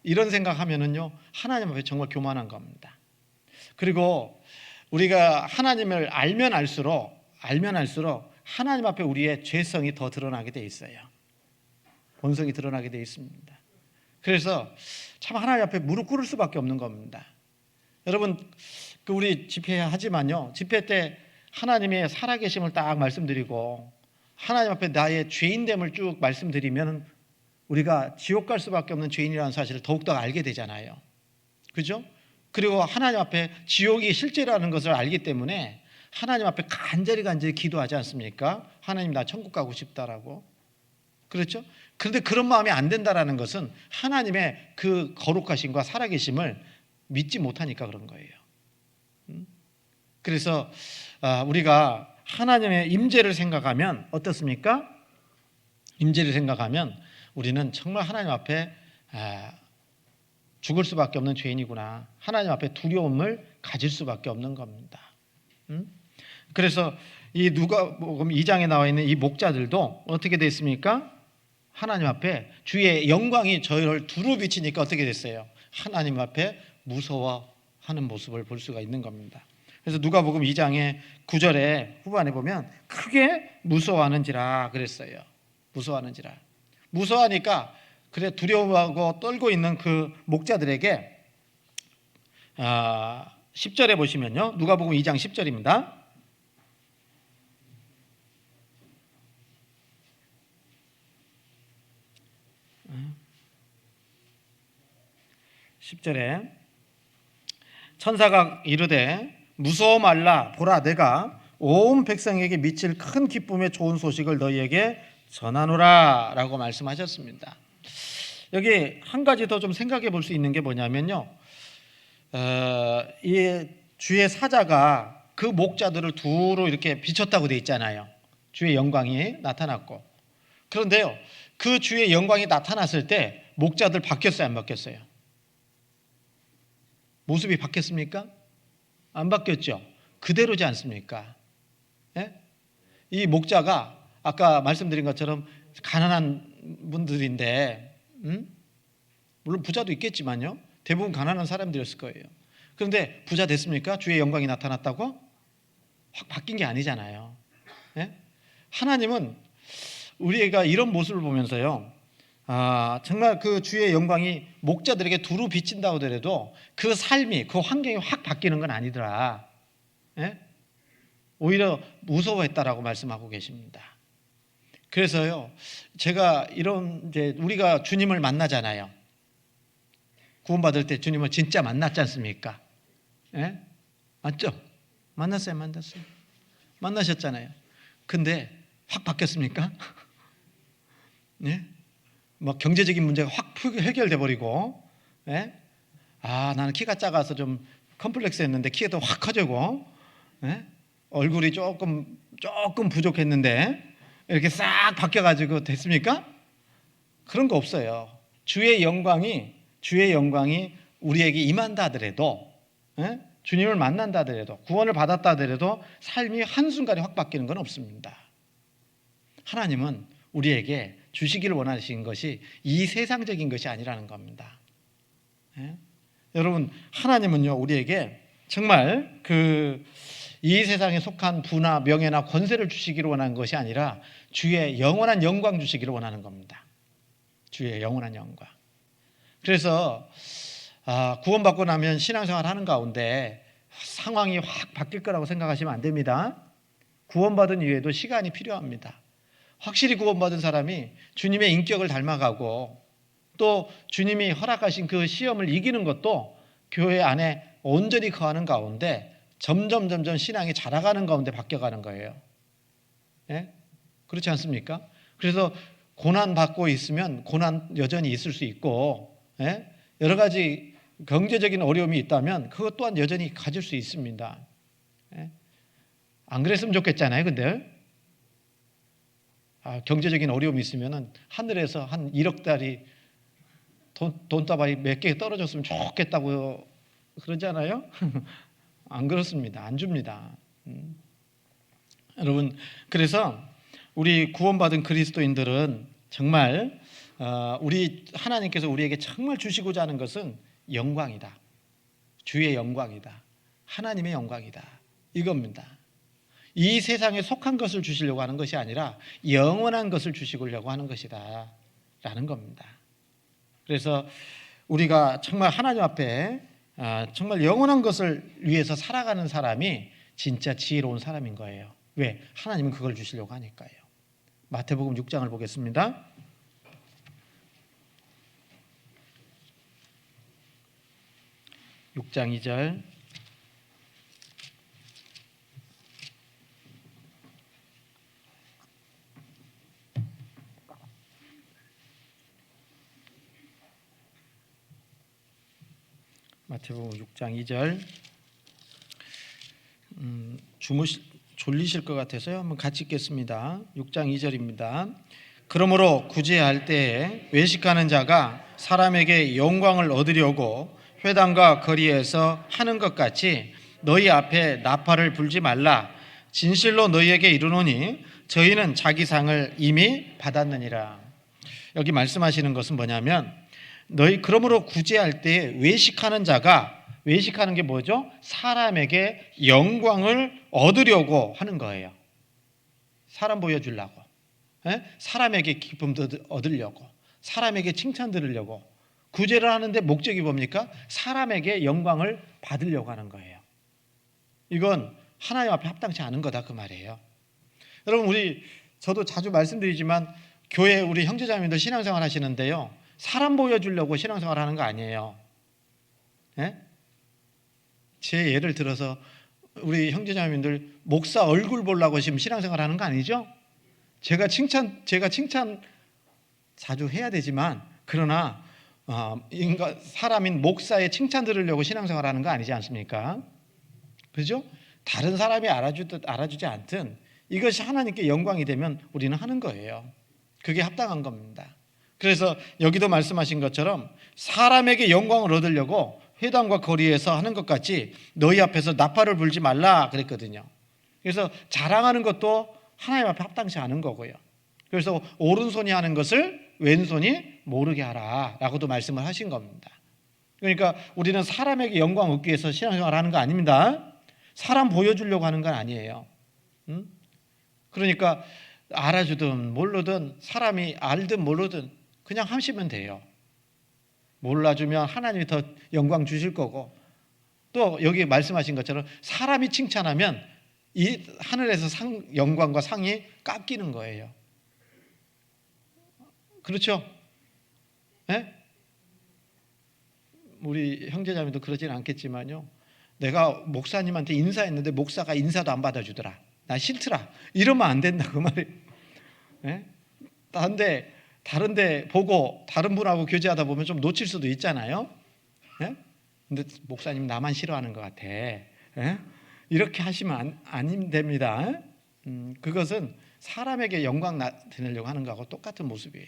이런 생각하면은요 하나님 앞에 정말 교만한 겁니다. 그리고 우리가 하나님을 알면 알수록 하나님 앞에 우리의 죄성이 더 드러나게 돼 있어요. 본성이 드러나게 돼 있습니다. 그래서 참 하나님 앞에 무릎 꿇을 수밖에 없는 겁니다. 여러분, 우리 집회하지만요, 집회 때 하나님의 살아계심을 딱 말씀드리고 하나님 앞에 나의 죄인됨을 쭉 말씀드리면 우리가 지옥 갈 수밖에 없는 죄인이라는 사실을 더욱더 알게 되잖아요. 그죠? 그리고 하나님 앞에 지옥이 실제라는 것을 알기 때문에 하나님 앞에 간절히 기도하지 않습니까? 하나님, 나 천국 가고 싶다라고. 그렇죠? 그런데 그런 마음이 안 된다라는 것은 하나님의 그 거룩하심과 살아계심을 믿지 못하니까 그런 거예요. 그래서 우리가 하나님의 임재를 생각하면 어떻습니까? 임재를 생각하면 우리는 정말 하나님 앞에 죽을 수밖에 없는 죄인이구나. 하나님 앞에 두려움을 가질 수밖에 없는 겁니다. 그래서 이 누가복음 2장에 나와 있는 이 목자들도 어떻게 됐습니까? 하나님 앞에 주의 영광이 저희를 두루 비치니까 어떻게 됐어요? 하나님 앞에 무서워하는 모습을 볼 수가 있는 겁니다. 그래서 누가복음 2장의 9절에 후반에 보면 크게 무서워하는지라 그랬어요. 무서워하는지라. 무서워하니까 그래 두려워하고 떨고 있는 그 목자들에게 10절에 보시면요. 누가복음 2장 10절입니다. 10절에 천사가 이르되 무서워 말라. 보라, 내가 온 백성에게 미칠 큰 기쁨의 좋은 소식을 너희에게 전하노라 라고 말씀하셨습니다. 여기 한 가지 더 좀 생각해 볼 수 있는 게 뭐냐면요, 이 주의 사자가 그 목자들을 두루 이렇게 비췄다고 돼 있잖아요. 주의 영광이 나타났고. 그런데요, 그 주의 영광이 나타났을 때 목자들 바뀌었어요, 안 바뀌었어요? 모습이 바뀌었습니까? 안 바뀌었죠. 그대로지 않습니까? 이 목자가 아까 말씀드린 것처럼 가난한 분들인데, 물론 부자도 있겠지만요, 대부분 가난한 사람들이었을 거예요. 그런데 부자 됐습니까? 주의 영광이 나타났다고? 확 바뀐 게 아니잖아요. 하나님은 우리가 이런 모습을 보면서요, 정말 그 주의 영광이 목자들에게 두루 비친다고 하더라도 그 삶이, 그 환경이 확 바뀌는 건 아니더라. 오히려 무서워했다라고 말씀하고 계십니다. 그래서요, 제가 이제 우리가 주님을 만나잖아요. 구원받을 때 주님을 진짜 만났지 않습니까? 맞죠? 만났어요. 만나셨잖아요. 근데 확 바뀌었습니까? 뭐 경제적인 문제가 확 해결돼 버리고, 나는 키가 작아서 좀 컴플렉스였는데 키가 더 확 커지고, 얼굴이 조금 부족했는데 이렇게 싹 바뀌어가지고 됐습니까? 그런 거 없어요. 주의 영광이 우리에게 임한다 하더라도, 주님을 만난다 하더라도, 구원을 받았다 하더라도 삶이 한순간에 확 바뀌는 건 없습니다. 하나님은 우리에게 주시기를 원하시는 것이 이 세상적인 것이 아니라는 겁니다. 여러분, 하나님은요, 우리에게 정말 이 세상에 속한 부나 명예나 권세를 주시기를 원하는 것이 아니라 주의 영원한 영광 주시기를 원하는 겁니다. 주의 영원한 영광. 그래서 구원받고 나면 신앙생활 하는 가운데 상황이 확 바뀔 거라고 생각하시면 안 됩니다. 구원받은 이후에도 시간이 필요합니다. 확실히 구원받은 사람이 주님의 인격을 닮아가고 또 주님이 허락하신 그 시험을 이기는 것도 교회 안에 온전히 거하는 가운데 점점 신앙이 자라가는 가운데 바뀌어가는 거예요. 그렇지 않습니까? 그래서 고난 받고 있으면 고난 여전히 있을 수 있고, 여러 가지 경제적인 어려움이 있다면 그것 또한 여전히 가질 수 있습니다. 안 그랬으면 좋겠잖아요. 근데 경제적인 어려움이 있으면 하늘에서 한 1억 달이 돈다발이 몇 개 떨어졌으면 좋겠다고 그러잖아요. 안 그렇습니다. 안 줍니다. 여러분, 그래서 우리 구원받은 그리스도인들은 정말 우리 하나님께서 우리에게 정말 주시고자 하는 것은 영광이다. 주의 영광이다. 하나님의 영광이다. 이겁니다. 이 세상에 속한 것을 주시려고 하는 것이 아니라 영원한 것을 주시려고 하는 것이다 라는 겁니다. 그래서 우리가 정말 하나님 앞에 정말 영원한 것을 위해서 살아가는 사람이 진짜 지혜로운 사람인 거예요. 왜? 하나님은 그걸 주시려고 하니까요. 마태복음 6장을 보겠습니다. (6장 2절) 마태복음 6장 2절. 졸리실 것 같아서요. 한번 같이 읽겠습니다. 6장 2절입니다. 그러므로 구제할 때에 외식하는 자가 사람에게 영광을 얻으려고 회당과 거리에서 하는 것 같이 너희 앞에 나팔을 불지 말라. 진실로 너희에게 이르노니 저희는 자기 상을 이미 받았느니라. 여기 말씀하시는 것은 뭐냐면, 그러므로 구제할 때 외식하는 자가, 외식하는 게 뭐죠? 사람에게 영광을 얻으려고 하는 거예요. 사람 보여주려고, 사람에게 기쁨 얻으려고, 사람에게 칭찬 들으려고. 구제를 하는데 목적이 뭡니까? 사람에게 영광을 받으려고 하는 거예요. 이건 하나님 앞에 합당치 않은 거다 그 말이에요. 여러분, 저도 자주 말씀드리지만 교회 우리 형제자매들 신앙생활 하시는데요, 사람 보여주려고 신앙생활 하는 거 아니에요. 제 예를 들어서 우리 형제자매들 목사 얼굴 보려고 지금 신앙생활 하는 거 아니죠? 제가 칭찬 자주 해야 되지만, 그러나 사람인 목사의 칭찬 들으려고 신앙생활 하는 거 아니지 않습니까? 그죠? 다른 사람이 알아주지 않든 이것이 하나님께 영광이 되면 우리는 하는 거예요. 그게 합당한 겁니다. 그래서 여기도 말씀하신 것처럼 사람에게 영광을 얻으려고 회당과 거리에서 하는 것 같이 너희 앞에서 나팔을 불지 말라 그랬거든요. 그래서 자랑하는 것도 하나님 앞에 합당치 않은 거고요. 그래서 오른손이 하는 것을 왼손이 모르게 하라 라고도 말씀을 하신 겁니다. 그러니까 우리는 사람에게 영광 얻기 위해서 신앙생활 하는 거 아닙니다. 사람 보여주려고 하는 건 아니에요. 그러니까 알아주든 모르든, 사람이 알든 모르든 그냥 하시면 돼요. 몰라주면 하나님이 더 영광 주실 거고, 또 여기 말씀하신 것처럼 사람이 칭찬하면 이 하늘에서 영광과 상이 깎이는 거예요. 그렇죠? 우리 형제자매도 그러지는 않겠지만요, 내가 목사님한테 인사했는데 목사가 인사도 안 받아주더라, 나 싫더라, 이러면 안 된다 그 말이에요. 다른 데 보고 다른 분하고 교제하다 보면 좀 놓칠 수도 있잖아요. 근데 목사님 나만 싫어하는 것 같아, 이렇게 하시면 안 됩니다. 그것은 사람에게 영광 드리려고 하는 거하고 똑같은 모습이에요.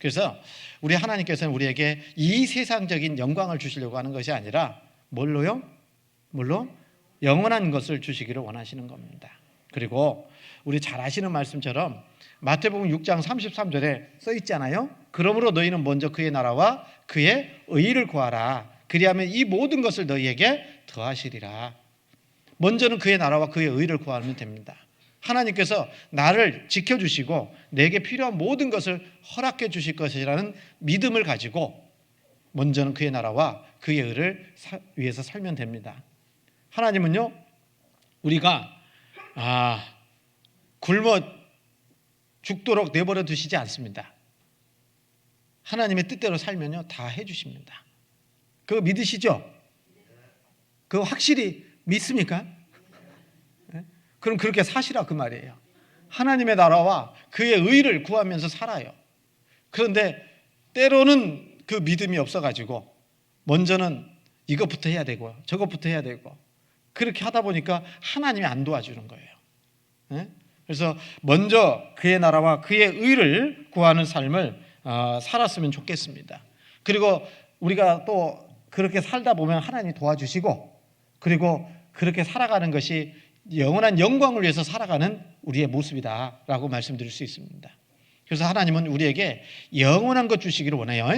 그래서 우리 하나님께서는 우리에게 이 세상적인 영광을 주시려고 하는 것이 아니라 뭘로요? 뭘로? 영원한 것을 주시기를 원하시는 겁니다. 그리고 우리 잘 아시는 말씀처럼 마태복음 6장 33절에 써 있잖아요. 그러므로 너희는 먼저 그의 나라와 그의 의를 구하라. 그리하면 이 모든 것을 너희에게 더하시리라. 먼저는 그의 나라와 그의 의를 구하면 됩니다. 하나님께서 나를 지켜주시고 내게 필요한 모든 것을 허락해 주실 것이라는 믿음을 가지고 먼저는 그의 나라와 그의 의를 위해서 살면 됩니다. 하나님은요, 우리가 굶어 죽도록 내버려 두시지 않습니다. 하나님의 뜻대로 살면요 다 해주십니다. 그거 믿으시죠? 그거 확실히 믿습니까? 그럼 그렇게 사시라 그 말이에요. 하나님의 나라와 그의 의를 구하면서 살아요. 그런데 때로는 그 믿음이 없어가지고 먼저는 이것부터 해야 되고 저것부터 해야 되고 그렇게 하다 보니까 하나님이 안 도와주는 거예요. 그래서 먼저 그의 나라와 그의 의를 구하는 삶을 살았으면 좋겠습니다. 그리고 우리가 또 그렇게 살다 보면 하나님이 도와주시고 그리고 그렇게 살아가는 것이 영원한 영광을 위해서 살아가는 우리의 모습이다라고 말씀드릴 수 있습니다. 그래서 하나님은 우리에게 영원한 것 주시기를 원해요.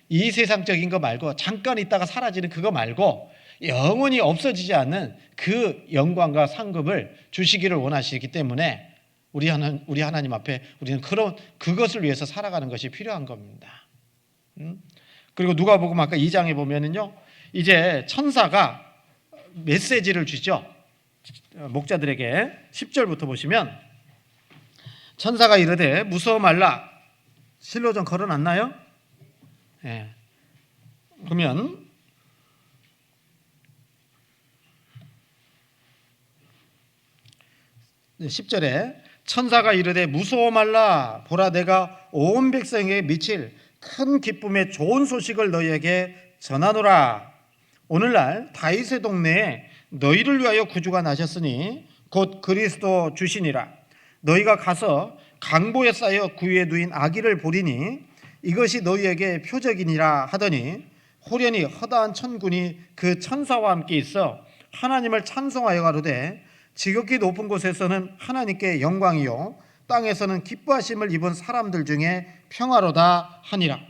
이 세상적인 거 말고 잠깐 있다가 사라지는 그거 말고 영원히 없어지지 않는 그 영광과 상급을 주시기를 원하시기 때문에 우리 하나님 앞에 우리는 그것을 위해서 살아가는 것이 필요한 겁니다. 그리고 누가복음 아까 2장에 보면은요, 이제 천사가 메시지를 주죠. 목자들에게 10절부터 보시면 천사가 이르되 무서워 말라. 실로 좀 걸어놨나요? 예. 그러면 10절에 천사가 이르되 무서워 말라. 보라 내가 온 백성에게 미칠 큰 기쁨의 좋은 소식을 너희에게 전하노라. 오늘날 다윗의 동네에 너희를 위하여 구주가 나셨으니 곧 그리스도 주시니라. 너희가 가서 강보에 쌓여 구유에 누인 아기를 보리니 이것이 너희에게 표적이니라 하더니 호련히 허다한 천군이 그 천사와 함께 있어 하나님을 찬송하여 가로되 지극히 높은 곳에서는 하나님께 영광이요 땅에서는 기뻐하심을 입은 사람들 중에 평화로다 하니라.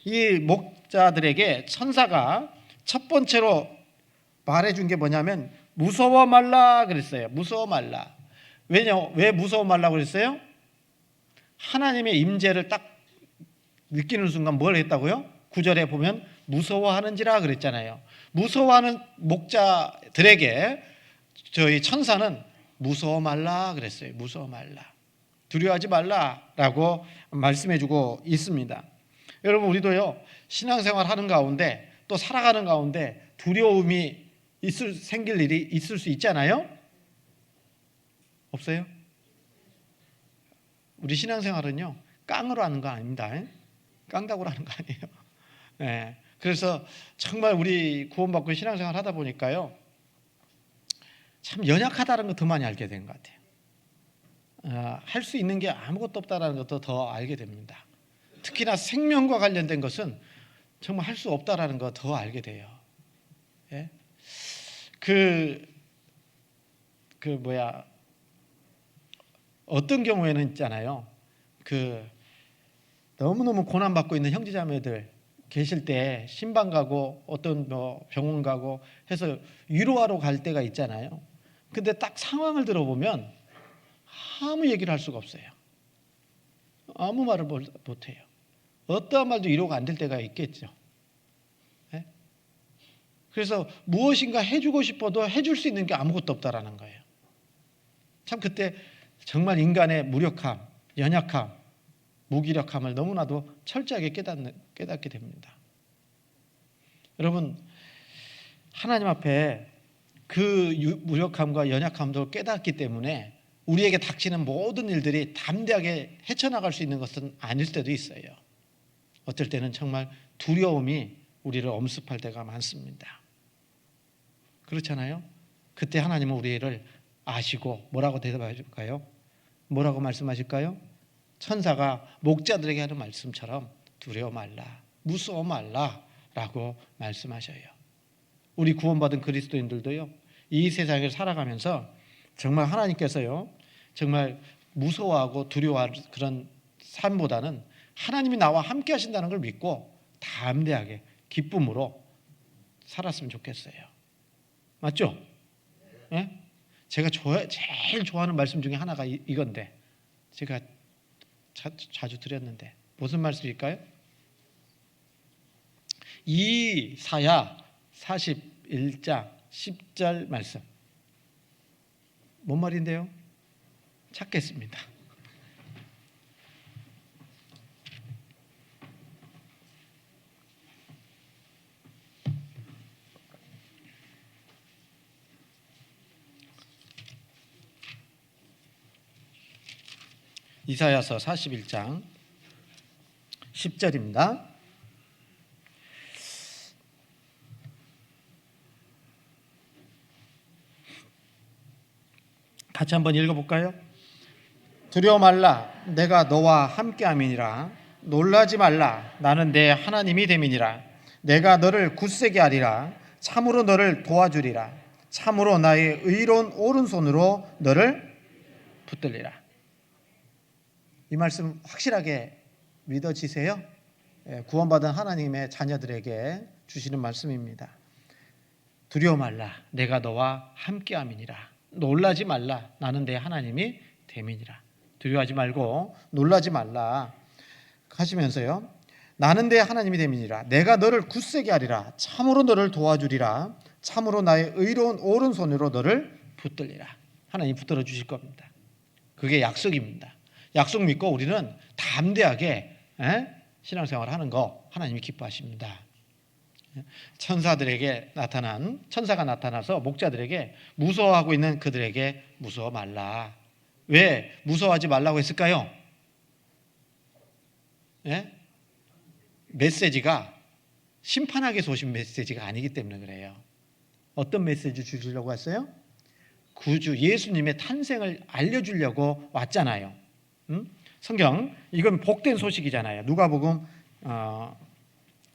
이 목자들에게 천사가 첫 번째로 말해준 게 뭐냐면 무서워 말라 그랬어요. 무서워 말라. 왜 무서워 말라 그랬어요? 하나님의 임재를 딱 느끼는 순간 뭘 했다고요? 9절에 보면 무서워하는지라 그랬잖아요. 무서워하는 목자들에게 저희 천사는 무서워 말라 그랬어요. 무서워 말라. 두려워하지 말라라고 말씀해주고 있습니다. 여러분 우리도요 신앙생활 하는 가운데 또 살아가는 가운데 두려움이 생길 일이 있을 수 있잖아요. 없어요? 우리 신앙생활은요 깡으로 하는 거 아닙니다. 깡다구로 하는 거 아니에요. 네. 그래서 정말 우리 구원받고 신앙생활 하다 보니까요 참 연약하다는 거 더 많이 알게 된 것 같아요. 할 수 있는 게 아무것도 없다는 것도 더 알게 됩니다. 특히나 생명과 관련된 것은 정말 할 수 없다라는 거 더 알게 돼요. 예? 어떤 경우에는 있잖아요. 너무너무 고난받고 있는 형제자매들 계실 때 신방 가고 어떤 병원 가고 해서 위로하러 갈 때가 있잖아요. 근데 딱 상황을 들어보면 아무 얘기를 할 수가 없어요. 아무 말을 못해요. 어떠한 말도 위로가 안 될 때가 있겠죠. 네? 그래서 무엇인가 해주고 싶어도 해줄 수 있는 게 아무것도 없다라는 거예요. 참 그때 정말 인간의 무력함, 연약함, 무기력함을 너무나도 철저하게 깨닫게 됩니다. 여러분 하나님 앞에 그 무력함과 연약함도 깨닫기 때문에 우리에게 닥치는 모든 일들이 담대하게 헤쳐나갈 수 있는 것은 아닐 때도 있어요. 어떨 때는 정말 두려움이 우리를 엄습할 때가 많습니다. 그렇잖아요? 그때 하나님은 우리를 아시고 뭐라고 대답하실까요? 뭐라고 말씀하실까요? 천사가 목자들에게 하는 말씀처럼 두려워 말라, 무서워 말라라고 말씀하셔요. 우리 구원받은 그리스도인들도요, 이 세상을 살아가면서 정말 하나님께서요, 정말 무서워하고 두려워할 그런 삶보다는 하나님이 나와 함께 하신다는 걸 믿고 담대하게 기쁨으로 살았으면 좋겠어요. 맞죠? 네? 제가 제일 좋아하는 말씀 중에 하나가 이건데, 제가 자주 드렸는데 무슨 말씀일까요? 이사야 41장 10절 말씀. 뭔 말인데요? 찾겠습니다. 이사야서 41장 10절입니다. 같이 한번 읽어볼까요? 두려워 말라, 내가 너와 함께함이니라. 놀라지 말라, 나는 내 하나님이 됨이니라. 내가 너를 굳세게 하리라. 참으로 너를 도와주리라. 참으로 나의 의로운 오른손으로 너를 붙들리라. 이 말씀 확실하게 믿어지세요? 구원받은 하나님의 자녀들에게 주시는 말씀입니다. 두려워 말라, 내가 너와 함께함이니라. 놀라지 말라, 나는 내 하나님이 됨이니라. 두려워하지 말고 놀라지 말라 하시면서요, 나는 내 하나님이 됨이니라. 내가 너를 굳세게 하리라. 참으로 너를 도와주리라. 참으로 나의 의로운 오른손으로 너를 붙들리라. 하나님 붙들어 주실 겁니다. 그게 약속입니다. 약속 믿고 우리는 담대하게 신앙생활을 하는 거 하나님이 기뻐하십니다. 천사가 나타나서 목자들에게 무서워하고 있는 그들에게 무서워 말라. 왜 무서워하지 말라고 했을까요? 메시지가 심판하게 오신 메시지가 아니기 때문에 그래요. 어떤 메시지 주시려고 했어요? 구주 예수님의 탄생을 알려주려고 왔잖아요. 성경, 이건 복된 소식이잖아요. 누가복음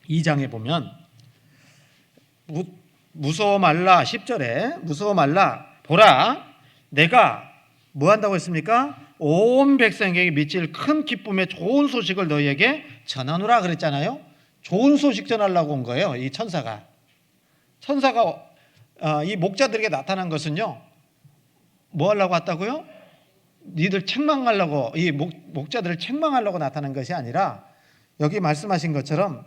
2장에 보면 무서워 말라, 10절에 무서워 말라, 보라 내가 뭐 한다고 했습니까? 온 백성에게 미칠 큰 기쁨의 좋은 소식을 너희에게 전하노라 그랬잖아요. 좋은 소식 전하려고 온 거예요. 이 천사가 이 목자들에게 나타난 것은요, 뭐 하려고 왔다고요? 니들 책망하려고, 이 목자들을 책망하려고 나타난 것이 아니라 여기 말씀하신 것처럼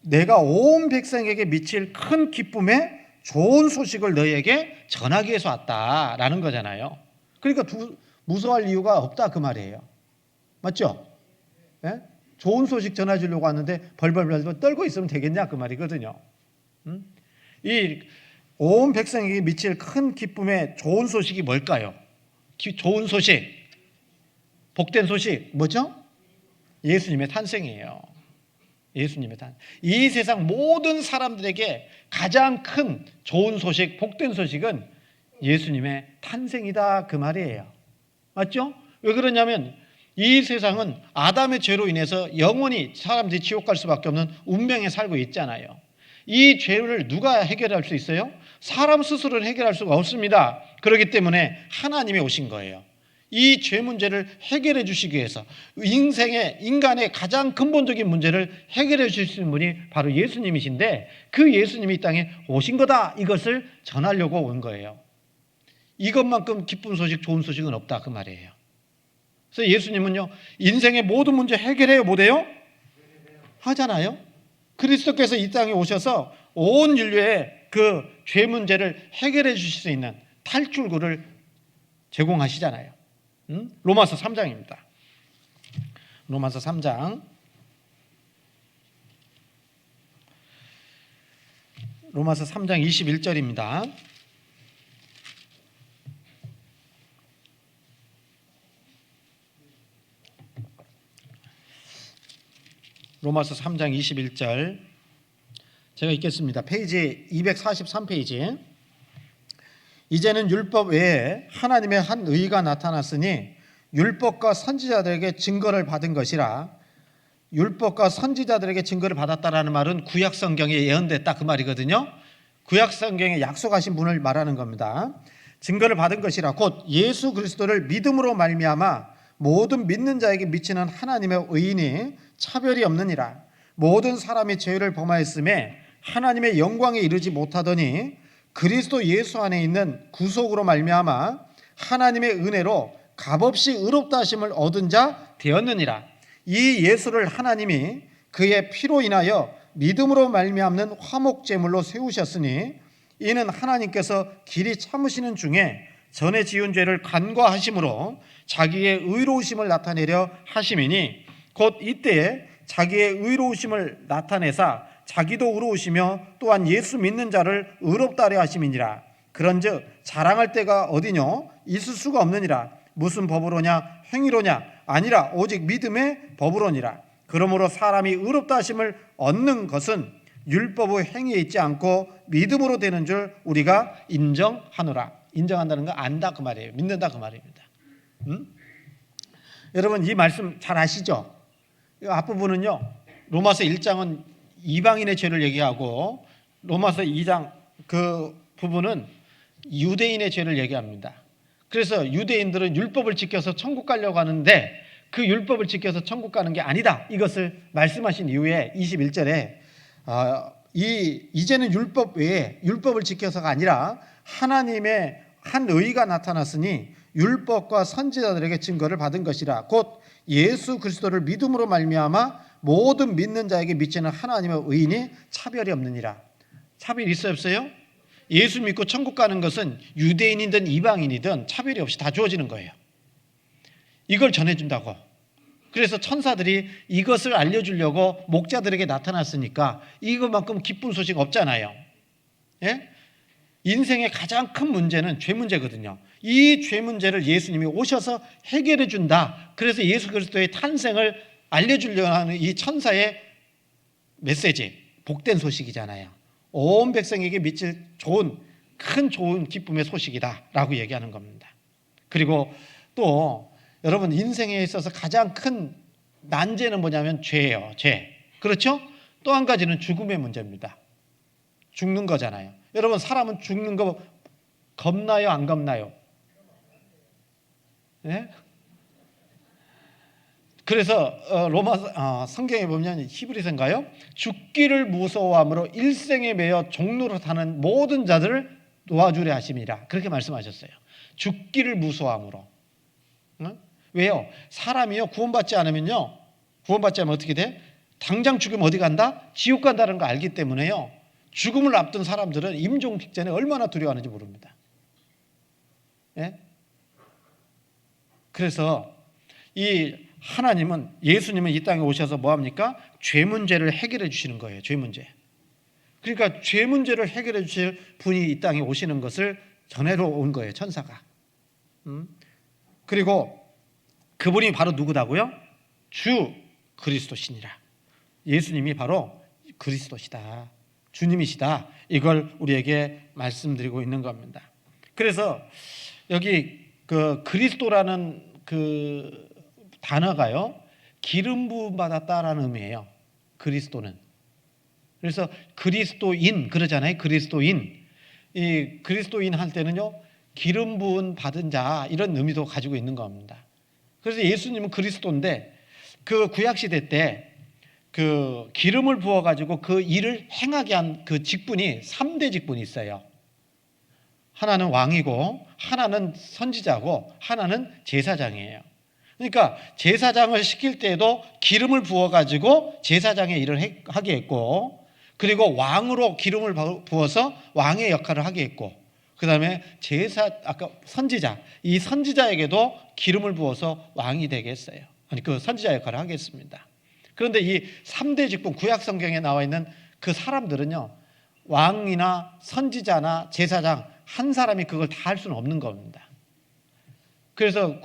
내가 온 백성에게 미칠 큰 기쁨의 좋은 소식을 너희에게 전하기 위해서 왔다라는 거잖아요. 그러니까 무서워할 이유가 없다 그 말이에요. 맞죠? 네? 좋은 소식 전해주려고 왔는데 벌벌벌 떨고 있으면 되겠냐 그 말이거든요. 이 온 백성에게 미칠 큰 기쁨의 좋은 소식이 뭘까요? 좋은 소식, 복된 소식 뭐죠? 예수님의 탄생이에요. 예수님의 탄생. 이 세상 모든 사람들에게 가장 큰 좋은 소식, 복된 소식은 예수님의 탄생이다 그 말이에요. 맞죠? 왜 그러냐면 이 세상은 아담의 죄로 인해서 영원히 사람들이 지옥 갈 수밖에 없는 운명에 살고 있잖아요. 이 죄를 누가 해결할 수 있어요? 사람 스스로는 해결할 수가 없습니다. 그렇기 때문에 하나님이 오신 거예요. 이 죄 문제를 해결해 주시기 위해서 인간의 가장 근본적인 문제를 해결해 주실 수 있는 분이 바로 예수님이신데, 그 예수님이 이 땅에 오신 거다, 이것을 전하려고 온 거예요. 이것만큼 기쁜 소식, 좋은 소식은 없다 그 말이에요. 그래서 예수님은요, 인생의 모든 문제 해결해요 못해요? 하잖아요. 그리스도께서 이 땅에 오셔서 온 인류의 그 죄 문제를 해결해 주실 수 있는 탈출구를 제공하시잖아요. 로마서 3장입니다. 로마서 3장. 로마서 3장 21절입니다. 로마서 3장 21절 제가 읽겠습니다. 페이지 243페이지. 이제는 율법 외에 하나님의 한 의가 나타났으니 율법과 선지자들에게 증거를 받은 것이라. 율법과 선지자들에게 증거를 받았다라는 말은 구약 성경에 예언됐다 그 말이거든요. 구약 성경에 약속하신 분을 말하는 겁니다. 증거를 받은 것이라 곧 예수 그리스도를 믿음으로 말미암아 모든 믿는 자에게 미치는 하나님의 의인이 차별이 없느니라. 모든 사람이 죄를 범하였음에 하나님의 영광에 이르지 못하더니 그리스도 예수 안에 있는 구속으로 말미암아 하나님의 은혜로 값없이 의롭다 하심을 얻은 자 되었느니라. 이 예수를 하나님이 그의 피로 인하여 믿음으로 말미암는 화목제물로 세우셨으니 이는 하나님께서 길이 참으시는 중에 전에 지은 죄를 간과하심으로 자기의 의로우심을 나타내려 하심이니 곧 이때에 자기의 의로우심을 나타내사 자기도 의로우시며 또한 예수 믿는 자를 의롭다 하려 하심이니라. 그런즉 자랑할 때가 어디뇨? 있을 수가 없느니라. 무슨 법으로냐? 행위로냐? 아니라 오직 믿음의 법으로니라. 그러므로 사람이 의롭다 하심을 얻는 것은 율법의 행위에 있지 않고 믿음으로 되는 줄 우리가 인정하노라. 인정한다는 거 안다 그 말이에요. 믿는다 그 말입니다. 여러분 이 말씀 잘 아시죠? 이 앞부분은요, 로마서 1장은 이방인의 죄를 얘기하고 로마서 2장 그 부분은 유대인의 죄를 얘기합니다. 그래서 유대인들은 율법을 지켜서 천국 가려고 하는데 그 율법을 지켜서 천국 가는 게 아니다, 이것을 말씀하신 이후에 21절에 이제는 율법 외에 율법을 지켜서가 아니라 하나님의 한 의가 나타났으니 율법과 선지자들에게 증거를 받은 것이라. 곧 예수 그리스도를 믿음으로 말미암아 모든 믿는 자에게 미치는 하나님의 의인이 차별이 없느니라. 차별이 있어요 없어요? 예수 믿고 천국 가는 것은 유대인이든 이방인이든 차별이 없이 다 주어지는 거예요. 이걸 전해준다고. 그래서 천사들이 이것을 알려주려고 목자들에게 나타났으니까 이것만큼 기쁜 소식 없잖아요. 예? 인생의 가장 큰 문제는 죄 문제거든요. 이 죄 문제를 예수님이 오셔서 해결해 준다. 그래서 예수 그리스도의 탄생을 알려주려고 하는 이 천사의 메시지, 복된 소식이잖아요. 온 백성에게 미칠 좋은 기쁨의 소식이다라고 얘기하는 겁니다. 그리고 또 여러분 인생에 있어서 가장 큰 난제는 뭐냐면 죄예요. 죄. 그렇죠? 또 한 가지는 죽음의 문제입니다. 죽는 거잖아요. 여러분 사람은 죽는 거 겁나요? 안 겁나요? 네? 그래서 로마 성경에 보면 히브리서인가요? 죽기를 무서워함으로 일생에 매여 종로로 타는 모든 자들을 도와주려 하심이라. 그렇게 말씀하셨어요. 죽기를 무서워함으로. 응? 왜요? 사람이요 구원받지 않으면 어떻게 돼? 당장 죽으면 어디 간다? 지옥 간다는 거 알기 때문에요. 죽음을 앞둔 사람들은 임종 직전에 얼마나 두려워하는지 모릅니다. 예? 그래서 이 하나님은, 예수님은 이 땅에 오셔서 뭐합니까? 죄 문제를 해결해 주시는 거예요. 죄 문제. 그러니까 죄 문제를 해결해 주실 분이 이 땅에 오시는 것을 전해러 온 거예요. 천사가. 그리고 그분이 바로 누구다고요? 주 그리스도시니라. 예수님이 바로 그리스도시다. 주님이시다. 이걸 우리에게 말씀드리고 있는 겁니다. 그래서 여기 그 그리스도라는 그 단어가요, 기름 부음 받았다라는 의미예요. 그리스도는. 그래서 그리스도인 그러잖아요. 그리스도인. 이 그리스도인 할 때는요, 기름 부음 받은 자 이런 의미도 가지고 있는 겁니다. 그래서 예수님은 그리스도인데 그 구약 시대 때 그 기름을 부어 가지고 그 일을 행하게 한 그 직분이 3대 직분이 있어요. 하나는 왕이고 하나는 선지자고 하나는 제사장이에요. 그러니까 제사장을 시킬 때에도 기름을 부어 가지고 제사장의 일을 하게 했고, 그리고 왕으로 기름을 부어서 왕의 역할을 하게 했고, 그다음에 아까 선지자, 이 선지자에게도 기름을 부어서 왕이 되게 했어요. 그 선지자 역할을 하게 했습니다. 그런데 이 3대 직분, 구약 성경에 나와 있는 그 사람들은요, 왕이나 선지자나 제사장 한 사람이 그걸 다 할 수는 없는 겁니다. 그래서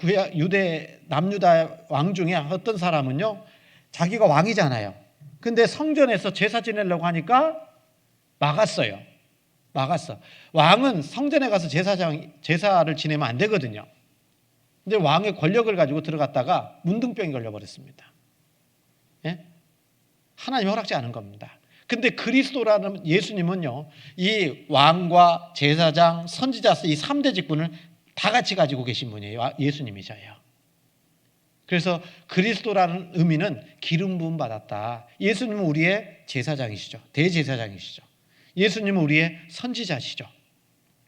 남유다 왕 중에 어떤 사람은요, 자기가 왕이잖아요. 근데 성전에서 제사 지내려고 하니까 막았어. 왕은 성전에 가서 제사를 지내면 안 되거든요. 근데 왕의 권력을 가지고 들어갔다가 문둥병이 걸려버렸습니다. 예? 하나님이 허락지 않은 겁니다. 근데 그리스도라는 예수님은요, 이 왕과 제사장, 선지자 이 3대 직분을 다 같이 가지고 계신 분이에요. 예수님이셔요. 그래서 그리스도라는 의미는 기름 부음 받았다. 예수님은 우리의 제사장이시죠. 대제사장이시죠. 예수님은 우리의 선지자시죠.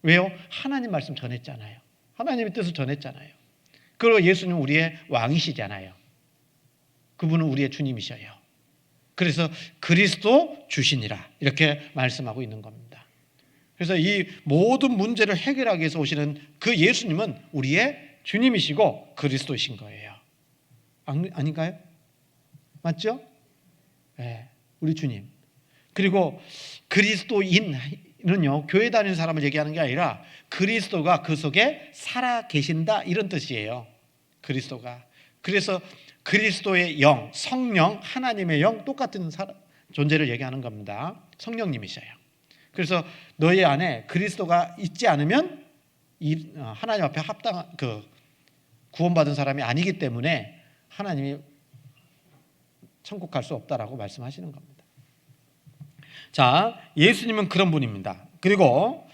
왜요? 하나님 말씀 전했잖아요. 하나님의 뜻을 전했잖아요. 그리고 예수님은 우리의 왕이시잖아요. 그분은 우리의 주님이셔요. 그래서 그리스도 주시니라 이렇게 말씀하고 있는 겁니다. 그래서 이 모든 문제를 해결하기 위해서 오시는 그 예수님은 우리의 주님이시고 그리스도이신 거예요. 아닌가요? 맞죠? 네, 우리 주님. 그리고 그리스도인은요, 교회 다니는 사람을 얘기하는 게 아니라 그리스도가 그 속에 살아 계신다 이런 뜻이에요. 그리스도가. 그래서 그리스도의 영, 성령, 하나님의 영 똑같은 존재를 얘기하는 겁니다. 성령님이셔요. 그래서 너희 안에 그리스도가 있지 않으면 하나님 앞에 합당한 구원받은 사람이 아니기 때문에 하나님이 천국 갈 수 없다라고 말씀하시는 겁니다. 자, 예수님은 그런 분입니다. 그리고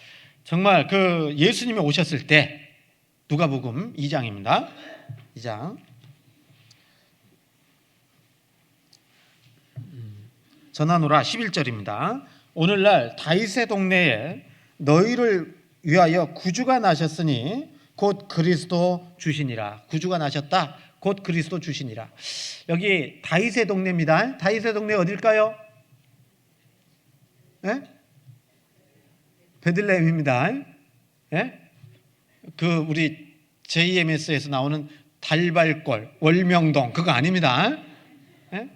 정말 그 예수님이 오셨을 때 누가복음 2장입니다. 2장 전하노라 11절입니다. 오늘날 다윗의 동네에 너희를 위하여 구주가 나셨으니 곧 그리스도 주시니라. 구주가 나셨다. 곧 그리스도 주시니라. 여기 다윗의 동네입니다. 다윗의 동네 어딜까요? 예? 베들레헴입니다. 예? 그 우리 JMS에서 나오는 달발골, 월명동 그거 아닙니다. 예?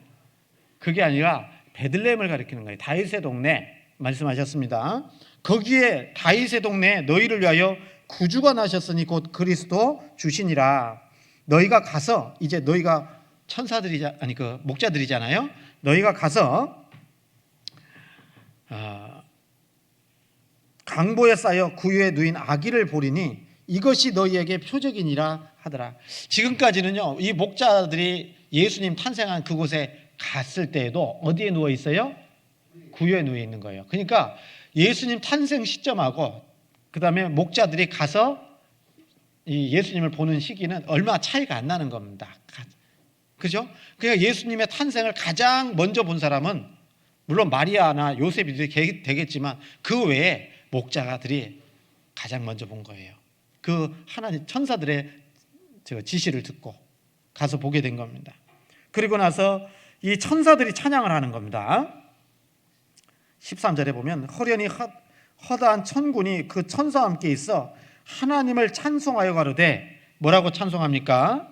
그게 아니라 베들레헴을 가리키는 거예요. 다윗의 동네 말씀하셨습니다. 거기에 다윗의 동네에 너희를 위하여 구주가 나셨으니 곧 그리스도 주시니라. 너희가 가서 이제 너희가 목자들이잖아요. 너희가 가서 강보에 쌓여 구유에 누인 아기를 보리니 이것이 너희에게 표적이니라 하더라. 지금까지는요, 이 목자들이 예수님 탄생한 그곳에 갔을 때에도 어디에 누워 있어요? 구유에 누워 있는 거예요. 그러니까 예수님 탄생 시점하고 그 다음에 목자들이 가서 이 예수님을 보는 시기는 얼마 차이가 안 나는 겁니다. 그죠? 그러니까 예수님의 탄생을 가장 먼저 본 사람은 물론 마리아나 요셉이 되겠지만 그 외에 목자들이 가장 먼저 본 거예요. 그 하나님 천사들의 지시를 듣고 가서 보게 된 겁니다. 그리고 나서 이 천사들이 찬양을 하는 겁니다. 13절에 보면 허련히 허다한 천군이 그 천사와 함께 있어 하나님을 찬송하여 가로되 뭐라고 찬송합니까?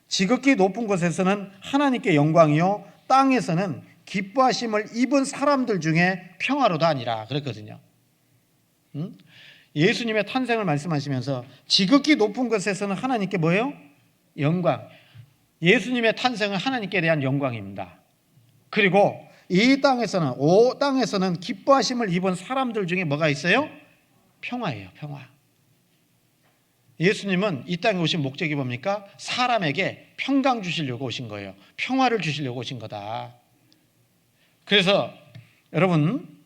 지극히 높은 곳에서는 하나님께 영광이요 땅에서는 기뻐하심을 입은 사람들 중에 평화로다 아니라 그랬거든요. 예수님의 탄생을 말씀하시면서 지극히 높은 곳에서는 하나님께 뭐예요? 영광. 예수님의 탄생은 하나님께 대한 영광입니다. 그리고 이 땅에서는 기뻐하심을 입은 사람들 중에 뭐가 있어요? 평화예요. 평화. 예수님은 이 땅에 오신 목적이 뭡니까? 사람에게 평강 주시려고 오신 거예요. 평화를 주시려고 오신 거다. 그래서 여러분,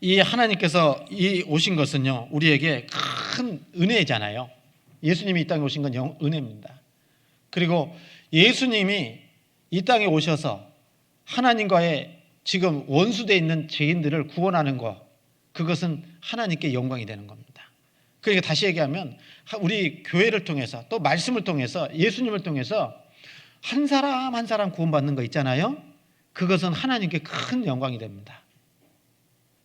이 하나님께서 오신 것은요, 우리에게 큰 은혜잖아요. 예수님이 이 땅에 오신 건 은혜입니다. 그리고 예수님이 이 땅에 오셔서 하나님과의 지금 원수되어 있는 죄인들을 구원하는 것, 그것은 하나님께 영광이 되는 겁니다. 그러니까 다시 얘기하면 우리 교회를 통해서 또 말씀을 통해서 예수님을 통해서 한 사람 한 사람 구원받는 거 있잖아요. 그것은 하나님께 큰 영광이 됩니다.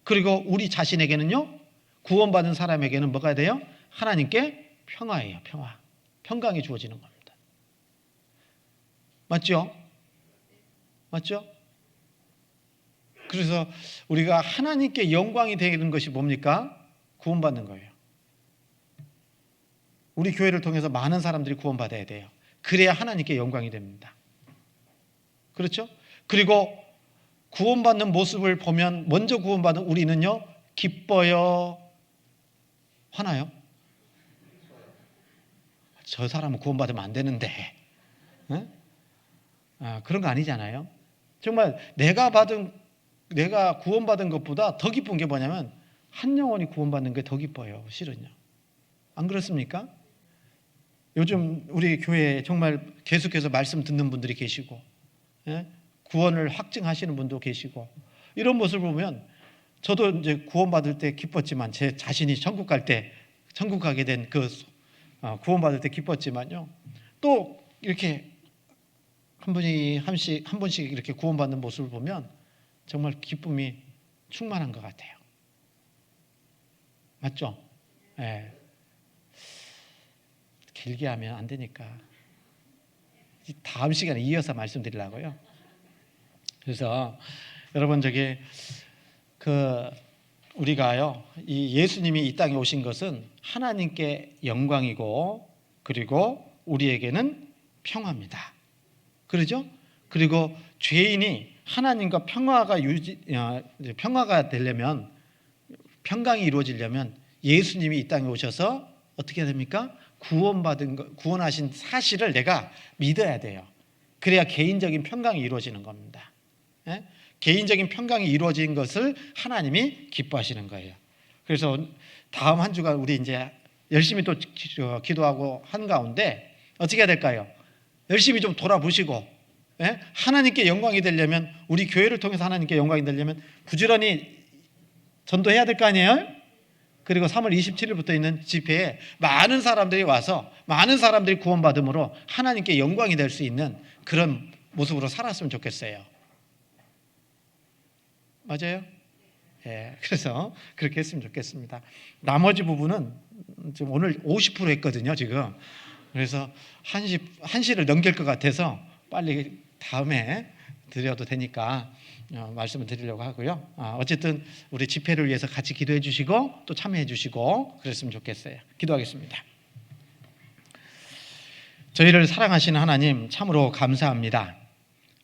그리고 우리 자신에게는요, 구원받은 사람에게는 뭐가 돼요? 하나님께 평화예요. 평화. 평강이 주어지는 겁니다. 맞죠? 맞죠? 그래서 우리가 하나님께 영광이 되는 것이 뭡니까? 구원받는 거예요. 우리 교회를 통해서 많은 사람들이 구원받아야 돼요. 그래야 하나님께 영광이 됩니다. 그렇죠? 그리고 구원받는 모습을 보면 먼저 구원받은 우리는요, 기뻐요? 화나요? 저 사람은 구원받으면 안 되는데, 어? 그런 거 아니잖아요. 정말 내가 구원받은 것보다 더 기쁜 게 뭐냐면 한 영혼이 구원받는 게 더 기뻐요. 실은요. 안 그렇습니까? 요즘 우리 교회에 정말 계속해서 말씀 듣는 분들이 계시고, 예? 구원을 확증하시는 분도 계시고, 이런 모습을 보면 저도 이제 구원받을 때 기뻤지만, 제 자신이 천국 가게 된 구원받을 때 기뻤지만요, 또 이렇게 한 분씩 이렇게 구원받는 모습을 보면 정말 기쁨이 충만한 것 같아요. 맞죠? 예. 길게 하면 안 되니까 다음 시간에 이어서 말씀드리려고요. 그래서 여러분, 우리가요, 이 예수님이 이 땅에 오신 것은 하나님께 영광이고, 그리고 우리에게는 평화입니다. 그러죠? 그리고 죄인이 하나님과 평화가 되려면, 평강이 이루어지려면 예수님이 이 땅에 오셔서 어떻게 해야 됩니까? 구원하신 사실을 내가 믿어야 돼요. 그래야 개인적인 평강이 이루어지는 겁니다. 예? 개인적인 평강이 이루어진 것을 하나님이 기뻐하시는 거예요. 그래서 다음 한 주간 우리 이제 열심히 또 기도하고 한 가운데 어떻게 해야 될까요? 열심히 좀 돌아보시고, 예? 하나님께 영광이 되려면, 우리 교회를 통해서 하나님께 영광이 되려면 부지런히 전도해야 될 거 아니에요? 그리고 3월 27일부터 있는 집회에 많은 사람들이 와서 많은 사람들이 구원받음으로 하나님께 영광이 될 수 있는 그런 모습으로 살았으면 좋겠어요. 맞아요? 예, 그래서 그렇게 했으면 좋겠습니다. 나머지 부분은 지금 오늘 50% 했거든요, 지금. 그래서 1시를 넘길 것 같아서 빨리 다음에 드려도 되니까 말씀을 드리려고 하고요. 어쨌든 우리 집회를 위해서 같이 기도해 주시고 또 참여해 주시고 그랬으면 좋겠어요. 기도하겠습니다. 저희를 사랑하시는 하나님, 참으로 감사합니다.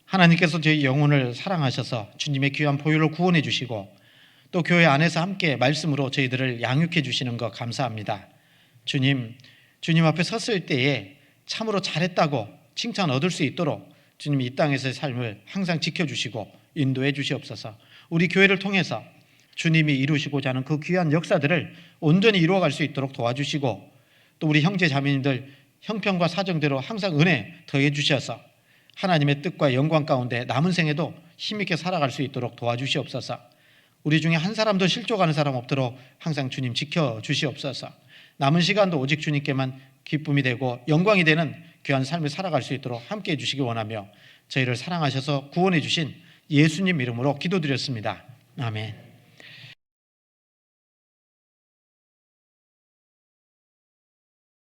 하나님께서 저희 영혼을 사랑하셔서 주님의 귀한 보혈로 구원해 주시고, 또 교회 안에서 함께 말씀으로 저희들을 양육해 주시는 것 감사합니다. 주님 앞에 섰을 때에 참으로 잘했다고 칭찬 얻을 수 있도록 주님이 이 땅에서의 삶을 항상 지켜주시고 인도해 주시옵소서. 우리 교회를 통해서 주님이 이루시고자 하는 그 귀한 역사들을 온전히 이루어갈 수 있도록 도와주시고, 또 우리 형제 자매님들 형편과 사정대로 항상 은혜 더해 주셔서 하나님의 뜻과 영광 가운데 남은 생에도 힘있게 살아갈 수 있도록 도와주시옵소서. 우리 중에 한 사람도 실족하는 사람 없도록 항상 주님 지켜주시옵소서. 남은 시간도 오직 주님께만 기쁨이 되고 영광이 되는 귀한 삶을 살아갈 수 있도록 함께해 주시기 원하며, 저희를 사랑하셔서 구원해 주신 예수님 이름으로 기도드렸습니다. 아멘.